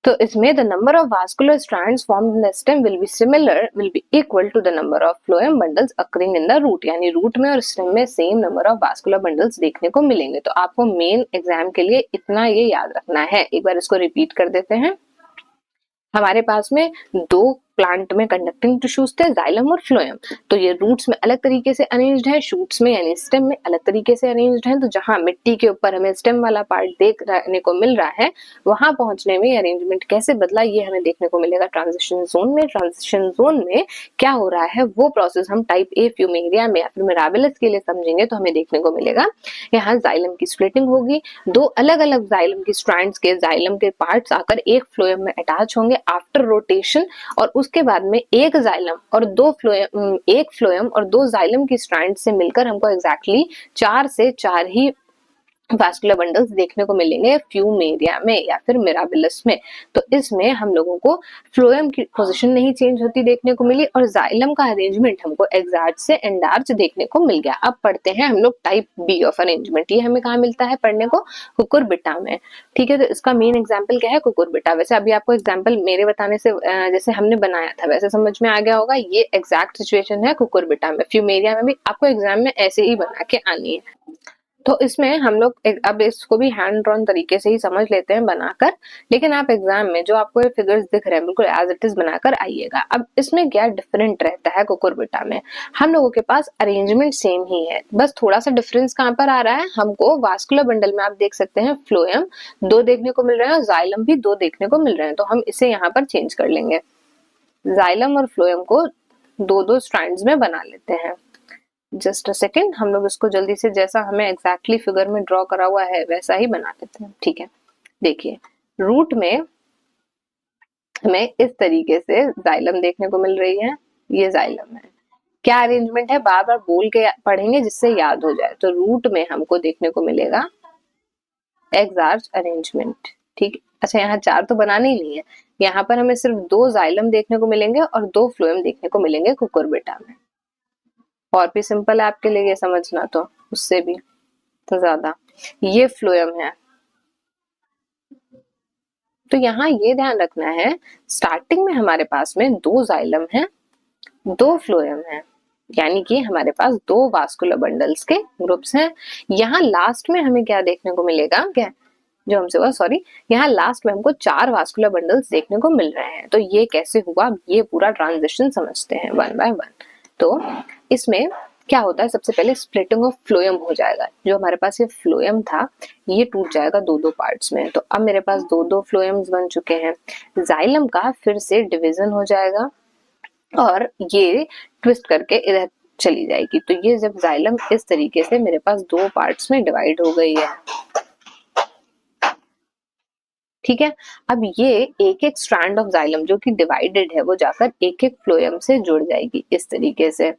तो इसमें the number of vascular strands formed in the stem will be equal to the number of phloem bundles occurring in the root, यानी रूट में और स्टेम में same number of vascular bundles देखने को मिलेंगे। तो आपको मेन एग्जाम के लिए इतना ये याद रखना है। एक बार इसको रिपीट कर देते हैं। हमारे पास में दो प्लांट में कंडक्टिंग टिश्यूज थे, जाइलम और फ्लोएम। तो ये रूट्स में अलग तरीके से अरेंज्ड है, शूट्स में यानी स्टेम में अलग तरीके से अरेंज्ड है। तो जहां मिट्टी के ऊपर हमें स्टेम वाला पार्ट देखने को मिल रहा है, वहां पहुंचने में अरेंजमेंट कैसे बदला ये हमें देखने को मिलेगा ट्रांजिशन जोन में। ट्रांजिशन जोन में क्या हो रहा है वो प्रोसेस हम टाइप ए फ्यूमेरिया में या फिर मिराबिलिस के लिए समझेंगे तो हमें देखने को मिलेगा। यहाँ जाइलम की स्प्लिटिंग होगी, दो अलग अलग जाइलम की स्ट्रैंड्स के जाइलम के पार्ट्स आकर एक फ्लोएम में अटैच होंगे आफ्टर रोटेशन, और उसके बाद में एक जाइलम और एक फ्लोएम और दो जाइलम की स्ट्रैंड से मिलकर हमको एग्जैक्टली 4 से 4 ही वास्कुलर बंडल्स देखने को मिलेंगे फ्यूमेरिया में या फिर मिराबिलिस में। तो इसमें हम लोगों को फ्लोएम की पोजीशन नहीं चेंज होती देखने को मिली और जाइलम का अरेंजमेंट हमको एग्जार्च से एंडार्च देखने को मिल गया। अब पढ़ते हैं हम लोग टाइप बी ऑफ अरेंजमेंट। ये हमें कहाँ मिलता है पढ़ने को? कुकुरबिटा में। ठीक है, तो इसका मेन एग्जाम्पल क्या है? कुकुरबिटा। वैसे अभी आपको एग्जाम्पल मेरे बताने से जैसे हमने बनाया था वैसे समझ में आ गया होगा। ये एग्जैक्ट सिचुएशन है कुकुरबिटा में। फ्यूमेरिया में भी आपको एग्जाम में ऐसे ही बना के आनी है। तो इसमें हम लोग अब इसको भी हैंड ड्रॉन तरीके से ही समझ लेते हैं बनाकर, लेकिन आप एग्जाम में जो आपको ये फिगर्स दिख रहे हैं बिल्कुल एज इट इज बनाकर आइएगा। अब इसमें क्या डिफरेंट रहता है कुकुरबिटा में? हम लोगों के पास अरेंजमेंट सेम ही है, बस थोड़ा सा डिफरेंस कहाँ पर आ रहा है? हमको वास्कुलर बंडल में आप देख सकते हैं फ्लोएम दो देखने को मिल रहे हैं और जाइलम भी दो देखने को मिल रहे हैं। तो हम इसे यहाँ पर चेंज कर लेंगे, जाइलम और फ्लोएम को दो दो स्ट्रैंड्स में बना लेते हैं। जस्ट अ सेकेंड, हम लोग इसको जल्दी से जैसा हमें एग्जैक्टली फिगर में ड्रॉ करा हुआ है वैसा ही बना लेते हैं। ठीक है, देखिए रूट में हमें इस तरीके से जाइलम देखने को मिल रही है, ये जाइलम है। क्या अरेंजमेंट है बार बार बोल के पढ़ेंगे जिससे याद हो जाए। तो रूट में हमको देखने को मिलेगा एग्जार्च अरेंजमेंट। ठीक, अच्छा यहाँ चार तो बनाने ही नहीं है, यहाँ पर हमें सिर्फ दो जाइलम देखने को मिलेंगे और दो फ्लोएम देखने को मिलेंगे कुकुरबिटा में। और भी सिंपल है आपके लिए ये समझना, तो उससे भी तो ज्यादा ये फ्लोएम है। तो यहाँ ये ध्यान रखना है स्टार्टिंग में हमारे पास में दो जाइलम है दो फ्लोएम है, यानी कि हमारे पास दो वास्कुलर बंडल्स के ग्रुप्स हैं। यहाँ लास्ट में हमें क्या देखने को मिलेगा, क्या जो हमसे हुआ सॉरी, यहाँ लास्ट में हमको चार वास्कुलर बंडल्स देखने को मिल रहे हैं। तो ये कैसे हुआ, ये पूरा ट्रांजिशन समझते हैं वन बाय वन। तो इसमें क्या होता है, सबसे पहले स्प्लिटिंग ऑफ फ्लोएम हो जाएगा। जो हमारे पास ये फ्लोएम था ये टूट जाएगा दो दो पार्ट्स में। तो अब मेरे पास दो दो फ्लोएम्स बन चुके हैं। जाइलम का फिर से डिवीजन हो जाएगा और ये ट्विस्ट करके इधर चली जाएगी। तो ये जब जाइलम इस तरीके से मेरे पास दो पार्ट्स में डिवाइड हो गई है, ठीक है। अब ये एक एक स्ट्रैंड ऑफ जाइलम जो कि डिवाइडेड है वो जाकर एक एक फ्लोएम से जुड़ जाएगी इस तरीके से।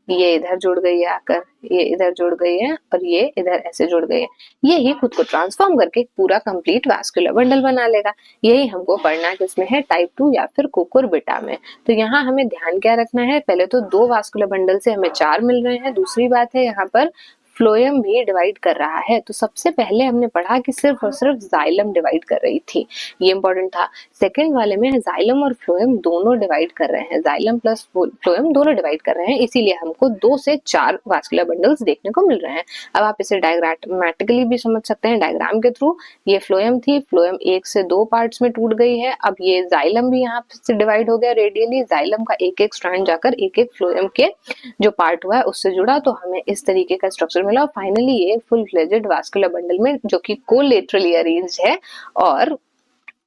ये इधर जुड़ गई है आकर, ये इधर जुड़ गई है और ये इधर ऐसे जुड़ गई है। ये ही खुद को ट्रांसफॉर्म करके पूरा कंप्लीट वास्कुलर बंडल बना लेगा। यही हमको पढ़ना किसमें है, टाइप 2 या फिर कुकुरबिटा में। तो यहाँ हमें ध्यान क्या रखना है, पहले तो दो वास्कुलर बंडल से हमें चार मिल रहे हैं। दूसरी बात है यहाँ पर फ्लोएम भी डिवाइड कर रहा है। तो सबसे पहले हमने पढ़ा कि सिर्फ और सिर्फ जाइलम डिवाइड कर रही थी, ये इंपॉर्टेंट था। सेकंड वाले में जाइलम और फ्लोएम दोनों डिवाइड कर रहे हैं, जाइलम प्लस फ्लोएम दोनों डिवाइड कर रहे हैं, इसीलिए हमको 2 से 4 वास्कुलर बंडल्स देखने को मिल रहे हैं। अब आप इसे डायग्रामेटिकली भी समझ सकते हैं, डायग्राम के थ्रू। ये फ्लोएम थी, फ्लोएम 1 से 2 पार्ट्स में टूट गई है। अब ये जाइलम भी यहाँ से डिवाइड हो गया रेडियली, जाइलम का एक एक स्ट्रैंड जाकर एक एक फ्लोएम के जो पार्ट हुआ है उससे जुड़ा। तो हमें इस तरीके का स्ट्रक्चर मिला और फाइनली ये फुल फ्लेजेड वास्कुलर बंडल में जो कि कोलेटरली अरेंज्ड है और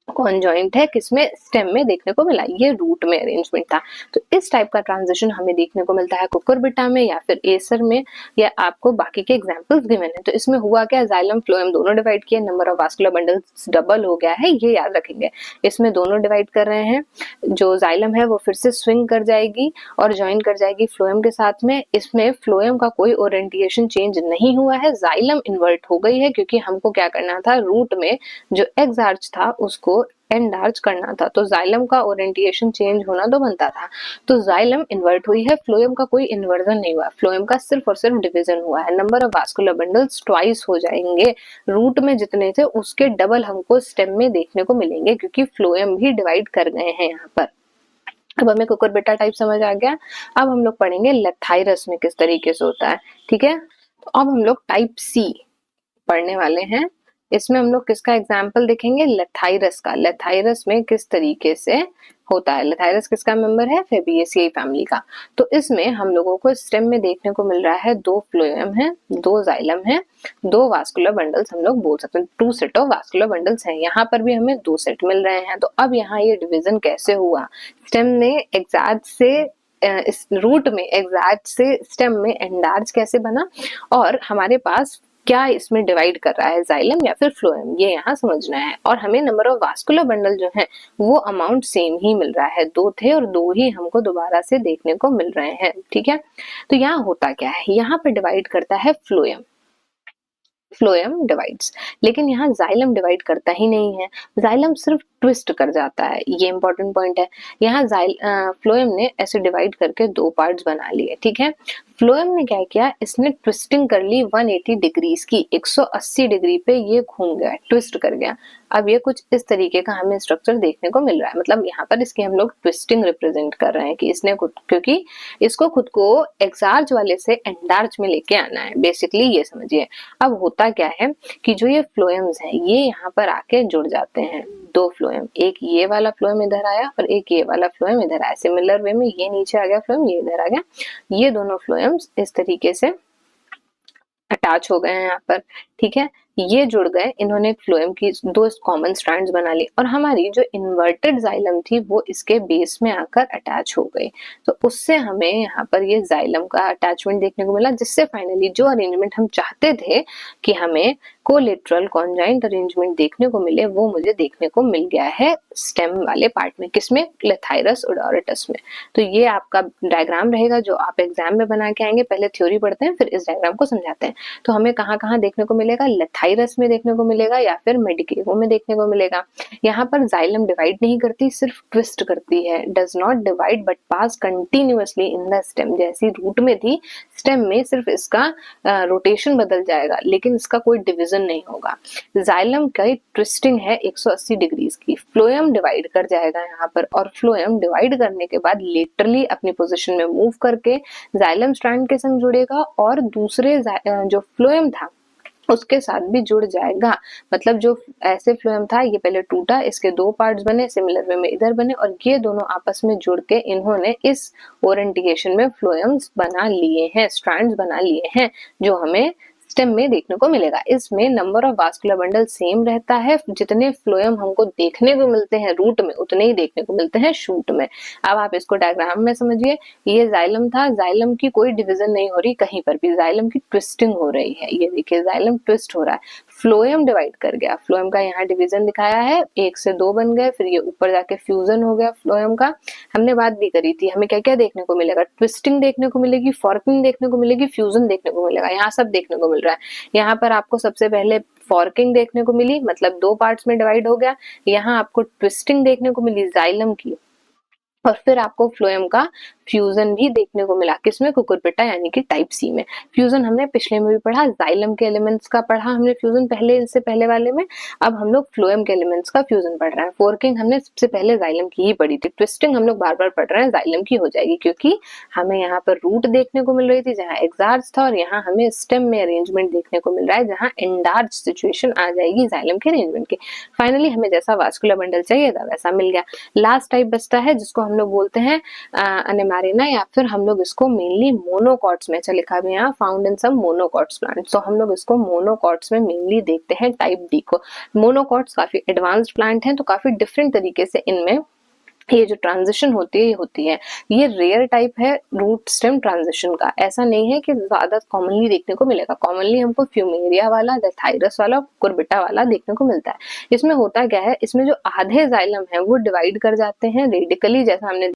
कॉन्जॉइंट है किसमें, स्टेम में देखने को मिला। ये रूट में अरेंजमेंट था। तो इस टाइप का ट्रांजिशन हमें देखने को मिलता है कुकुरबिटा में या फिर एसर में, या आपको बाकी के एग्जांपल्स गिवन है। तो इसमें हुआ क्या, जाइलम फ्लोएम दोनों डिवाइड किए, number of vascular bundles double हो गया है, ये याद रखेंगे। इसमें दोनों डिवाइड कर रहे हैं, जो जाइलम है वो फिर से स्विंग कर जाएगी और ज्वाइन कर जाएगी फ्लोएम के साथ में। इसमें फ्लोएम का कोई ओरिएंटेशन चेंज नहीं हुआ है, जाइलम इन्वर्ट हो गई है क्योंकि हमको क्या करना था, रूट में जो एक्स आर्च था उसको एंड आर्च करना था, तो जाइलम का ओरिएंटेशन चेंज होना तो बनता था। तो जाइलम इन्वर्ट हुई है, फ्लोएम का कोई इन्वर्जन नहीं हुआ, फ्लोएम का सिर्फ और सिर्फ डिवीजन हुआ है। Number of vascular bundles twice हो जाएंगे, रूट में जितने थे उसके डबल हमको स्टेम में देखने को मिलेंगे क्योंकि फ्लोएम भी डिवाइड कर गए हैं यहाँ पर। अब हमें कुकुरबिटा टाइप समझ आ गया। अब हम लोग पढ़ेंगे लेथाइरस में किस तरीके से होता है, ठीक है। तो अब हम लोग टाइप सी पढ़ने वाले हैं। इसमें हम लोग किसका एग्जाम्पल देखेंगे, लेथाइरस का। लेथाइरस में किस तरीके से होता है, लेथाइरस किसका मेंबर है, फेबिएसियाई फैमिली का। तो इसमें हम लोगों को स्टेम में देखने को मिल रहा है 2 फ्लोएम है, 2 जाइलम है, 2 वास्कुलर बंडल्स हम लोग बोल सकते हैं, 2 सेट ऑफ वास्कुलर बंडल्स हैं। यहाँ पर भी हमें 2 सेट मिल रहे हैं। तो अब यहाँ ये डिवीजन कैसे हुआ, स्टेम में एग्जैक्ट से इस रूट में एग्जैक्ट से स्टेम में एंडार्च कैसे बना, और हमारे पास क्या इसमें डिवाइड कर रहा है, जाइलम या फिर फ्लोएम, ये यहाँ समझना है। और हमें नंबर ऑफ वास्कुलर बंडल जो है वो अमाउंट सेम ही मिल रहा है, 2 थे और 2 ही हमको दोबारा से देखने को मिल रहे हैं, ठीक है। तो यहाँ होता क्या है, यहाँ पे डिवाइड करता है फ्लोएम, फ्लोएम डिवाइड्स, लेकिन यहाँ जाइलम डिवाइड करता ही नहीं है, जाइलम सिर्फ ट्विस्ट कर जाता है। ये इंपॉर्टेंट पॉइंट है। यहाँ फ्लोएम ने ऐसे डिवाइड करके 2 पार्ट्स बना लिए, ठीक है। फ्लोएम ने क्या किया, इसने ट्विस्टिंग कर ली 180 डिग्रीज की, 180 डिग्री पे ये घूम गया, ट्विस्ट कर गया। अब ये कुछ इस तरीके का हमें स्ट्रक्चर देखने को मिल रहा है, मतलब यहाँ पर इसकी हम लोग ट्विस्टिंग रिप्रेजेंट कर रहे हैं कि इसने खुद, क्योंकि इसको खुद को एक्सार्च वाले से एंडार्च में लेके आना है, बेसिकली ये समझिए। अब होता क्या है कि जो ये फ्लोएम्स हैं ये यहाँ पर आके जुड़ जाते हैं, 2 फ्लोएम, एक ये वाला फ्लोएम इधर आया और एक ये वाला फ्लोएम इधर आया। सिमिलर वे में ये नीचे आ गया फ्लोएम, ये इधर आ गया, ये दोनों फ्लोएम्स इस तरीके से अटैच हो गए हैं यहाँ पर, ठीक है। ये जुड़ गए, इन्होंने फ्लोएम की 2 कॉमन स्ट्रैंड्स बना ली और हमारी जो इन्वर्टेड जाइलम थी वो इसके बेस में आकर अटैच हो गई। तो उससे हमें यहाँ पर ये जाइलम का अटैचमेंट देखने को मिला, जिससे फाइनली जो अरेंजमेंट हम चाहते थे कि हमें कोलेटरल कॉन्जाइंट अरेंजमेंट देखने को मिले, वो मुझे देखने को मिल गया है स्टेम वाले पार्ट में। किसमें, लेथाइरस ओडोरिटस में। तो ये आपका डायग्राम रहेगा जो आप एग्जाम में बना के आएंगे। पहले थ्योरी पढ़ते हैं फिर इस डायग्राम को समझाते हैं। तो हमें कहाँ कहाँ देखने को मिलेगा, लेथाइरस में देखने को मिलेगा या फिर मेडिकेवो में देखने को मिलेगा। यहाँ पर जाइलम डिवाइड नहीं करती, सिर्फ ट्विस्ट करती है, does not divide but pass continuously in the stem. जैसी रूट में थी, स्टेम में सिर्फ इसका रोटेशन बदल जाएगा लेकिन इसका कोई डिवीजन नहीं होगा। जाइलम की ट्विस्टिंग है 180 डिग्रीज की, फ्लोएम डिवाइड कर जाएगा यहाँ पर, और फ्लोएम डिवाइड करने के बाद लेटरली अपनी पोजीशन में मूव करके जाइलम स्ट्रैंड के संग जुड़ेगा और दूसरे जो फ्लोएम था उसके साथ भी जुड़ जाएगा। मतलब जो ऐसे फ्लोएम था ये पहले टूटा, इसके 2 पार्ट्स बने, सिमिलर वे में इधर बने, और ये दोनों आपस में जुड़ के इन्होंने इस ओरिएंटेशन में फ्लोएम्स बना लिए हैं, स्ट्रैंड्स बना लिए हैं, जो हमें स्टेम में देखने को मिलेगा। इसमें number of vascular bundle same रहता है, जितने फ्लोएम हमको देखने को मिलते हैं रूट में उतने ही देखने को मिलते हैं शूट में। अब आप इसको डायग्राम में समझिए, ये जाइलम था, जाइलम की कोई डिवीजन नहीं हो रही कहीं पर भी, जाइलम की ट्विस्टिंग हो रही है। ये देखिए जाइलम ट्विस्ट हो रहा है, फ्लोएम डिवाइड कर गया, फ्लोएम का यहाँ डिवीजन दिखाया है, 1 से 2 बन गए, फिर ये ऊपर जाके फ्यूजन हो गया फ्लोएम का। हमने बात भी करी थी, हमें क्या क्या देखने को मिलेगा, ट्विस्टिंग देखने को मिलेगी, फॉर्किंग देखने को मिलेगी, फ्यूजन देखने को मिलेगा। यहाँ सब देखने को मिल रहा है। यहाँ पर आपको सबसे पहले फॉर्किंग देखने को मिली, मतलब 2 पार्ट्स में डिवाइड हो गया। यहाँ आपको ट्विस्टिंग देखने को मिली जाइलम की, और फिर आपको फ्लोएम का फ्यूजन भी देखने को मिला, किसमें, कुकुरबिटा यानी कि टाइप सी में। फ्यूजन हमने पिछले में भी पढ़ा, जाइलम के एलिमेंट्स का पढ़ा हमने फ्यूजन पहले, इससे पहले वाले में। अब हम लोग फ्लोएम के एलिमेंट्स का फ्यूजन पढ़ रहे हैं। फोर्किंग हमने सबसे पहले जाइलम की ही पढ़ी थी, ट्विस्टिंग हम लोग बार बार पढ़ रहे हैं, जाइलम की हो जाएगी क्योंकि हमें यहाँ पर रूट देखने को मिल रही थी जहाँ एक्सार्च था, और यहाँ हमें स्टेम में अरेंजमेंट देखने को मिल रहा है जहाँ एंडार्च सिचुएशन आ जाएगी जाइलम के अरेंजमेंट की। फाइनली हमें जैसा वास्कुलर बंडल चाहिए था वैसा मिल गया। लास्ट टाइप बचता है जिसको हम लोग बोलते हैं ग्रामिनारिना या फिर हम लोग इसको मेनली मोनोकॉट्स में, अच्छा लिखा भी यहाँ found in some monocots plant, तो हम लोग इसको मोनोकॉट्स में मेनली देखते हैं टाइप डी को। मोनोकॉट्स काफी एडवांस्ड प्लांट हैं, तो काफी डिफरेंट तरीके से इनमें ये जो ट्रांजिशन होती है ये रेयर टाइप है रूट स्टेम ट्रांजिशन का। ऐसा नहीं है कि ज्यादा कॉमनली देखने को मिलेगा। कॉमनली हमको फ्यूमेरिया वाला, दैथाइरस वाला, कुकुरबिटा वाला देखने को मिलता है। इसमें होता क्या है, इसमें जो आधे जाइलम है वो डिवाइड कर जाते हैं रेडिकली, जैसा हमने,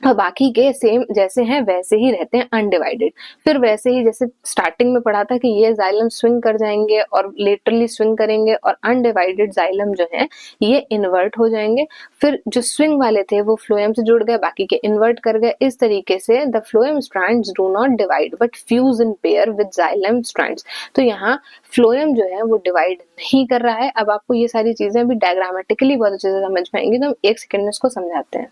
और बाकी के सेम जैसे हैं वैसे ही रहते हैं अनडिवाइडेड। फिर वैसे ही जैसे स्टार्टिंग में पढ़ा था कि ये जाइलम स्विंग कर जाएंगे और लेटरली स्विंग करेंगे, और अनडिवाइडेड जाइलम जो है ये इन्वर्ट हो जाएंगे। फिर जो स्विंग वाले थे वो फ्लोएम से जुड़ गए, बाकी के इन्वर्ट कर गए। इस तरीके से the phloem strands do not divide but fuse in pair with xylem strands. तो यहाँ फ्लोएम जो है वो डिवाइड नहीं कर रहा है। अब आपको ये सारी चीजें भी डायग्रामेटिकली बहुत अच्छे से समझ में आएंगी, तो हम एक सेकंड में इसको समझाते हैं।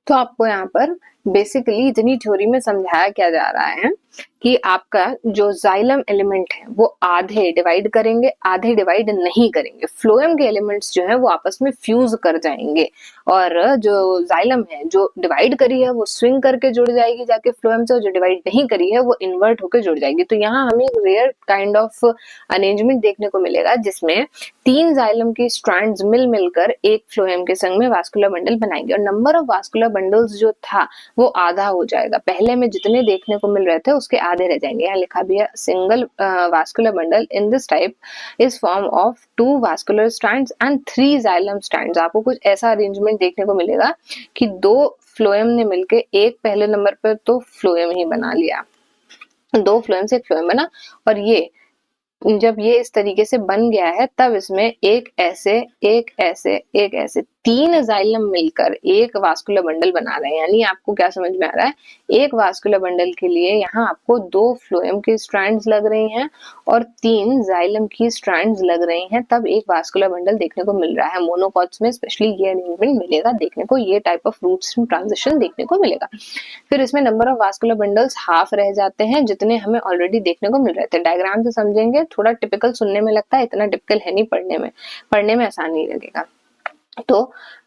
तो आपको यहाँ पर बेसिकली इतनी थ्योरी में समझाया क्या जा रहा है कि आपका जो जाइलम एलिमेंट है वो आधे डिवाइड करेंगे, आधे डिवाइड नहीं करेंगे। फ्लोएम के एलिमेंट्स जो है वो आपस में फ्यूज कर जाएंगे, और जो जाइलम है जो डिवाइड करी है वो स्विंग करके जुड़ जाएगी जाके फ्लोएम से, और जो डिवाइड नहीं करी है वो इन्वर्ट होकर जुड़ जाएगी। तो यहाँ हमें एक रेयर काइंड ऑफ अरेंजमेंट देखने को मिलेगा जिसमें 3 जाइलम की स्ट्रैंड्स मिलकर एक फ्लोएम के संग में वास्कुलर बंडल बनाएंगे, और नंबर ऑफ वास्कुलर बंडल्स जो था वो आधा हो जाएगा। पहले में जितने देखने को मिल रहे थे उसके आधे रह जाएंगे। यहाँ लिखा भी है single vascular bundle in this type is form of 2 vascular strands and 3 xylem strands. आपको कुछ ऐसा अरेंजमेंट देखने को मिलेगा कि 2 फ्लोएम ने मिलके एक पहले नंबर पर तो फ्लोएम ही बना लिया, 2 फ्लोएम से एक फ्लोएम बना, और ये जब ये इस तरीके से बन गया है तब इसमें एक ऐसे, एक ऐसे, एक ऐसे 3 जाइलम मिलकर एक वास्कुलर बंडल बना रहे हैं। यानी आपको क्या समझ में आ रहा है, एक वास्कुलर बंडल के लिए यहाँ आपको 2 फ्लोएम की स्ट्रैंड्स लग रही हैं और 3 जाइलम की स्ट्रैंड्स लग रही हैं, तब एक वास्कुलर बंडल देखने को मिल रहा है। मोनोकॉट्स में स्पेशली ये अरेंजमेंट मिलेगा देखने को, ये type of root stem transition देखने को मिलेगा। फिर इसमें number of vascular bundles half रह जाते हैं जितने हमें ऑलरेडी देखने को मिल रहे थे। डायग्राम से समझेंगे, थोड़ा टिपिकल सुनने में लगता है, इतना टिपिकल है नहीं, पढ़ने में आसान नहीं लगेगा। तो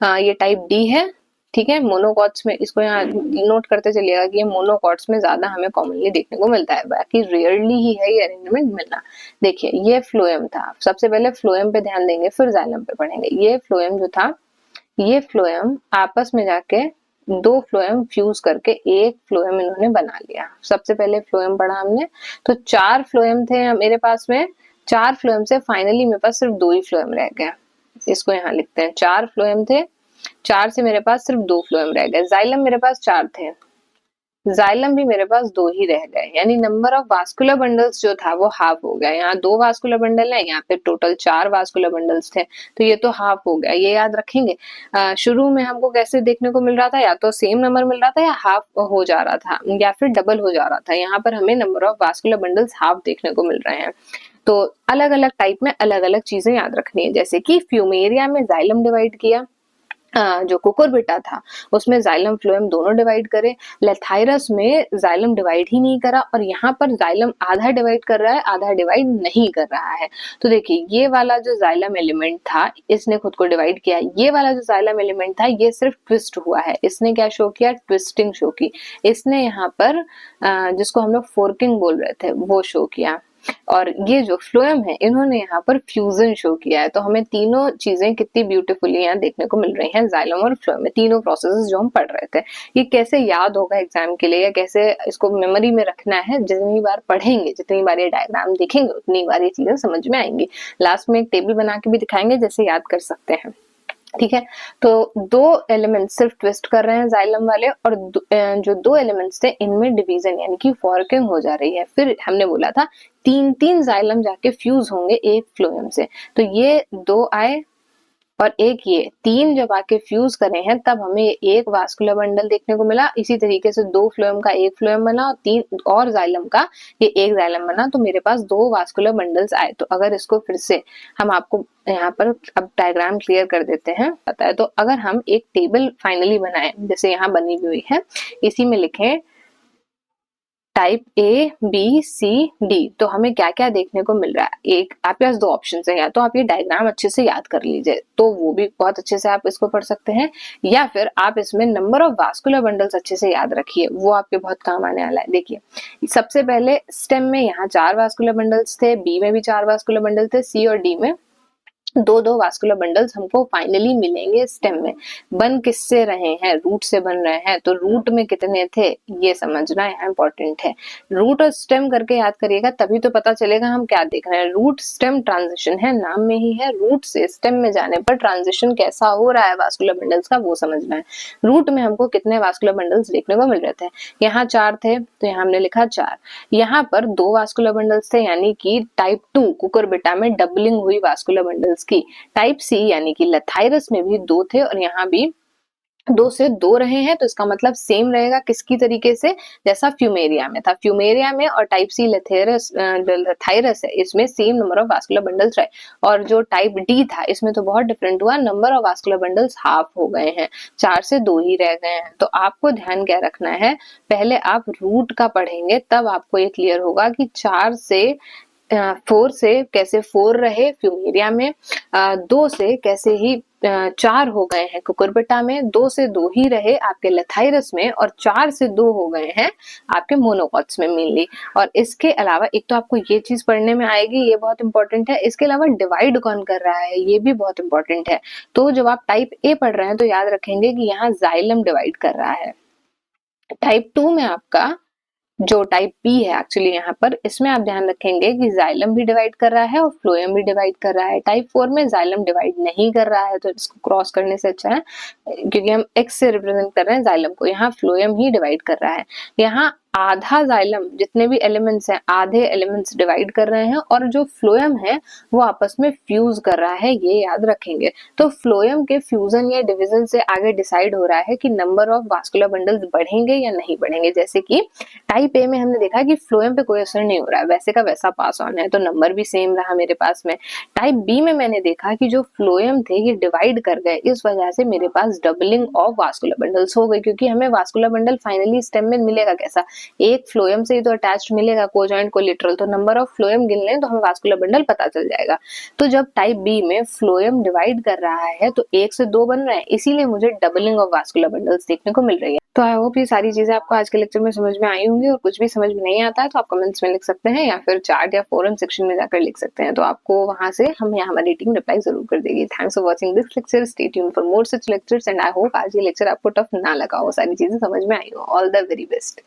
ये टाइप डी है, ठीक है। मोनोकॉट्स में इसको यहाँ नोट करते चलिएगा कि ये मोनोकॉट्स में ज्यादा हमें कॉमनली देखने को मिलता है, बाकी रेयरली ही है ये अरेंजमेंट मिलना। देखिए ये फ्लोएम था, सबसे पहले फ्लोएम पे ध्यान देंगे फिर जाइलम पे पढ़ेंगे। ये फ्लोएम जो था, ये फ्लोएम आपस में जाके 2 फ्लोएम फ्यूज करके एक फ्लोएम इन्होंने बना लिया। सबसे पहले फ्लोएम पढ़ा हमने, तो 4 फ्लोएम थे मेरे पास में, 4 फ्लोएम से फाइनली मेरे पास सिर्फ 2 ही फ्लोएम रह गए। इसको यहाँ लिखते हैं, 4 फ्लोएम थे, 4 से मेरे पास सिर्फ 2 फ्लोएम रह गए। जाइलम मेरे पास 4 थे, जाइलम भी मेरे पास 2 ही रह गए, यानी नंबर ऑफ वास्कुलर बंडल्स जो था वो हाफ हो गया। यहाँ 2 वास्कुलर बंडल है, यहाँ पे टोटल 4 वास्कुलर बंडल्स थे, तो ये तो हाफ हो गया। ये याद रखेंगे। शुरू में हमको कैसे देखने को मिल रहा था, या तो सेम नंबर मिल रहा था या हाफ हो जा रहा था या फिर डबल हो जा रहा था। यहाँ पर हमें number of vascular bundles half देखने को मिल रहे हैं। तो अलग अलग टाइप में अलग अलग चीजें याद रखनी है, जैसे कि फ्यूमेरिया में जाइलम डिवाइड किया, जो कुकुरबिटा था उसमें जाइलम फ्लोएम दोनों डिवाइड करे, लेथाइरस में जाइलम डिवाइड ही नहीं करा, और यहाँ पर जाइलम आधा डिवाइड कर रहा है, आधा डिवाइड नहीं कर रहा है। तो देखिए ये वाला जो जाइलम एलिमेंट था इसने खुद को डिवाइड किया, ये वाला जो जाइलम एलिमेंट था ये सिर्फ ट्विस्ट हुआ है। इसने क्या शो किया, ट्विस्टिंग शो की। इसने यहाँ पर जिसको हम लोग फोर्किंग बोल रहे थे वो शो किया, और ये जो फ्लोएम है इन्होंने यहाँ पर फ्यूजन शो किया है। तो हमें तीनों चीजें कितनी ब्यूटीफुली यहाँ देखने को मिल रही हैं, जाइलम और फ्लोएम में, तीनों प्रोसेसेस जो हम पढ़ रहे थे। ये कैसे याद होगा एग्जाम के लिए, या कैसे इसको मेमोरी में रखना है, जितनी बार पढ़ेंगे, जितनी बार ये डायग्राम देखेंगे उतनी बार ये चीजें समझ में आएंगी। लास्ट में एक टेबल बना के भी दिखाएंगे जैसे याद कर सकते हैं, ठीक है। तो 2 एलिमेंट्स सिर्फ ट्विस्ट कर रहे हैं जाइलम वाले, और जो 2 एलिमेंट्स थे इनमें डिवीजन यानी कि फॉर्किंग हो जा रही है। फिर हमने बोला था 3 जाइलम जाके फ्यूज होंगे एक फ्लोएम से, तो ये 2 आए और एक ये 3 जब आके फ्यूज करे हैं तब हमें एक वास्कुलर बंडल देखने को मिला। इसी तरीके से 2 फ्लोएम का एक फ्लोएम बना और 3 और जाइलम का ये एक जाइलम बना, तो मेरे पास 2 वास्कुलर बंडल्स आए। तो अगर इसको फिर से हम आपको यहाँ पर अब डायग्राम क्लियर कर देते हैं, पता है, तो अगर हम एक टेबल फाइनली बनाए जैसे यहाँ बनी हुई है, इसी में लिखें type A B C D, तो हमें क्या क्या देखने को मिल रहा है। एक आपके पास दो ऑप्शन है, या तो आप ये डायग्राम अच्छे से याद कर लीजिए तो वो भी बहुत अच्छे से आप इसको पढ़ सकते हैं, या फिर आप इसमें नंबर ऑफ वास्कुलर बंडल्स अच्छे से याद रखिए, वो आपके बहुत काम आने वाला है। देखिए सबसे पहले स्टेम में यहाँ 4 वास्कुलर बंडल्स थे, बी में भी 4 वास्कुलर बंडल थे, सी और डी में दो दो वास्कुलर बंडल्स हमको फाइनली मिलेंगे स्टेम में। बन किससे रहे हैं, रूट से बन रहे हैं, तो रूट में कितने थे ये समझना यहाँ इंपॉर्टेंट है। रूट और स्टेम करके याद करिएगा, तभी तो पता चलेगा हम क्या देख रहे हैं। रूट स्टेम ट्रांजिशन है, नाम में ही है, रूट से स्टेम में जाने पर ट्रांजिशन कैसा हो रहा है वास्कुलर बंडल्स का, वो समझना है। रूट में हमको कितने वास्कुलर बंडल्स देखने को मिल रहे थे, यहाँ 4 थे तो यहाँ हमने लिखा 4। यहाँ पर 2 वास्कुलर बंडल्स थे, यानी कि टाइप 2 कुकुरबिटा में डबलिंग हुई वास्कुलर बंडल्स की। टाइप सी यानी कि लथाइरस में भी 2 थे और यहाँ भी 2 से 2 रहे हैं, तो इसका मतलब सेम रहेगा किसकी तरीके से, जैसा फ्यूमेरिया में था। फ्यूमेरिया में और टाइप सी लथाइरस है, इसमें same number of vascular bundles रहे। और जो टाइप डी था इसमें तो बहुत डिफरेंट हुआ, number of vascular bundles half हो गए हैं, 4 से 2 ही रह गए हैं। तो आपको ध्यान क्या रखना है, पहले आप रूट का पढ़ेंगे तब आपको ये क्लियर होगा कि 4 से 4 से कैसे 4 रहे फ्यूमेरिया में, 2 से कैसे ही 4 हो गए हैं कुकुरबिटा में, 2 से 2 ही रहे आपके लथाइरस में, और 4 से 2 हो गए हैं आपके मोनोकॉट्स में मेनली। और इसके अलावा एक तो आपको ये चीज पढ़ने में आएगी, ये बहुत इंपॉर्टेंट है। इसके अलावा डिवाइड कौन कर रहा है ये भी बहुत इंपॉर्टेंट है। तो जब आप टाइप ए पढ़ रहे हैं तो याद रखेंगे कि यहाँ जाइलम डिवाइड कर रहा है। टाइप 2 में आपका जो टाइप बी है एक्चुअली यहाँ पर, इसमें आप ध्यान रखेंगे कि जाइलम भी डिवाइड कर रहा है और फ्लोएम भी डिवाइड कर रहा है। टाइप 4 में जाइलम डिवाइड नहीं कर रहा है, तो इसको क्रॉस करने से अच्छा है, क्योंकि हम एक्स से रिप्रेजेंट कर रहे हैं जाइलम को, यहाँ फ्लोएम ही डिवाइड कर रहा है। यहाँ आधा जाइलम जितने भी एलिमेंट्स हैं आधे एलिमेंट्स डिवाइड कर रहे हैं, और जो फ्लोएम है वो आपस में फ्यूज कर रहा है, ये याद रखेंगे। तो फ्लोएम के फ्यूजन या डिवीजन से आगे डिसाइड हो रहा है कि नंबर ऑफ वास्कुलर बंडल्स बढ़ेंगे या नहीं बढ़ेंगे। जैसे कि टाइप ए में हमने देखा कि फ्लोएम पे कोई असर नहीं हो रहा है, वैसे का वैसा पास ऑन है, तो नंबर भी सेम रहा मेरे पास में। टाइप बी में मैंने देखा कि जो फ्लोएम थे ये डिवाइड कर गए, इस वजह से मेरे पास डबलिंग ऑफ वास्कुलर बंडल्स हो गई, क्योंकि हमें वास्कुलर बंडल फाइनली स्टेम में मिलेगा कैसा, एक फ्लोएम से ही तो अटैच्ड मिलेगा, कोजॉइंट कोलेटरल, तो नंबर ऑफ फ्लोएम गिन लें तो हमें वास्कुलर बंडल पता चल जाएगा। तो जब टाइप बी में फ्लोएम डिवाइड कर रहा है तो 1 से 2 बन रहे हैं, इसीलिए मुझे डबलिंग ऑफ वास्कुलर बंडल्स देखने को मिल रही है। तो आई होप ये सारी चीजें आपको आज के लेक्चर में समझ में आई होंगी, और कुछ भी समझ में नहीं आता है तो आप कमेंट्स में लिख सकते हैं, या फिर चैट या फोरम सेक्शन में जाकर लिख सकते हैं, तो आपको वहां से हम यहाँ हमारी टीम रिप्लाई जरूर कर देगी। Thanks for watching this lecture, stay tuned for more such lectures, and I hope आज ये लेक्चर आपको टफ ना लगा हो, सारी चीजें समझ में आई हो। All the very best.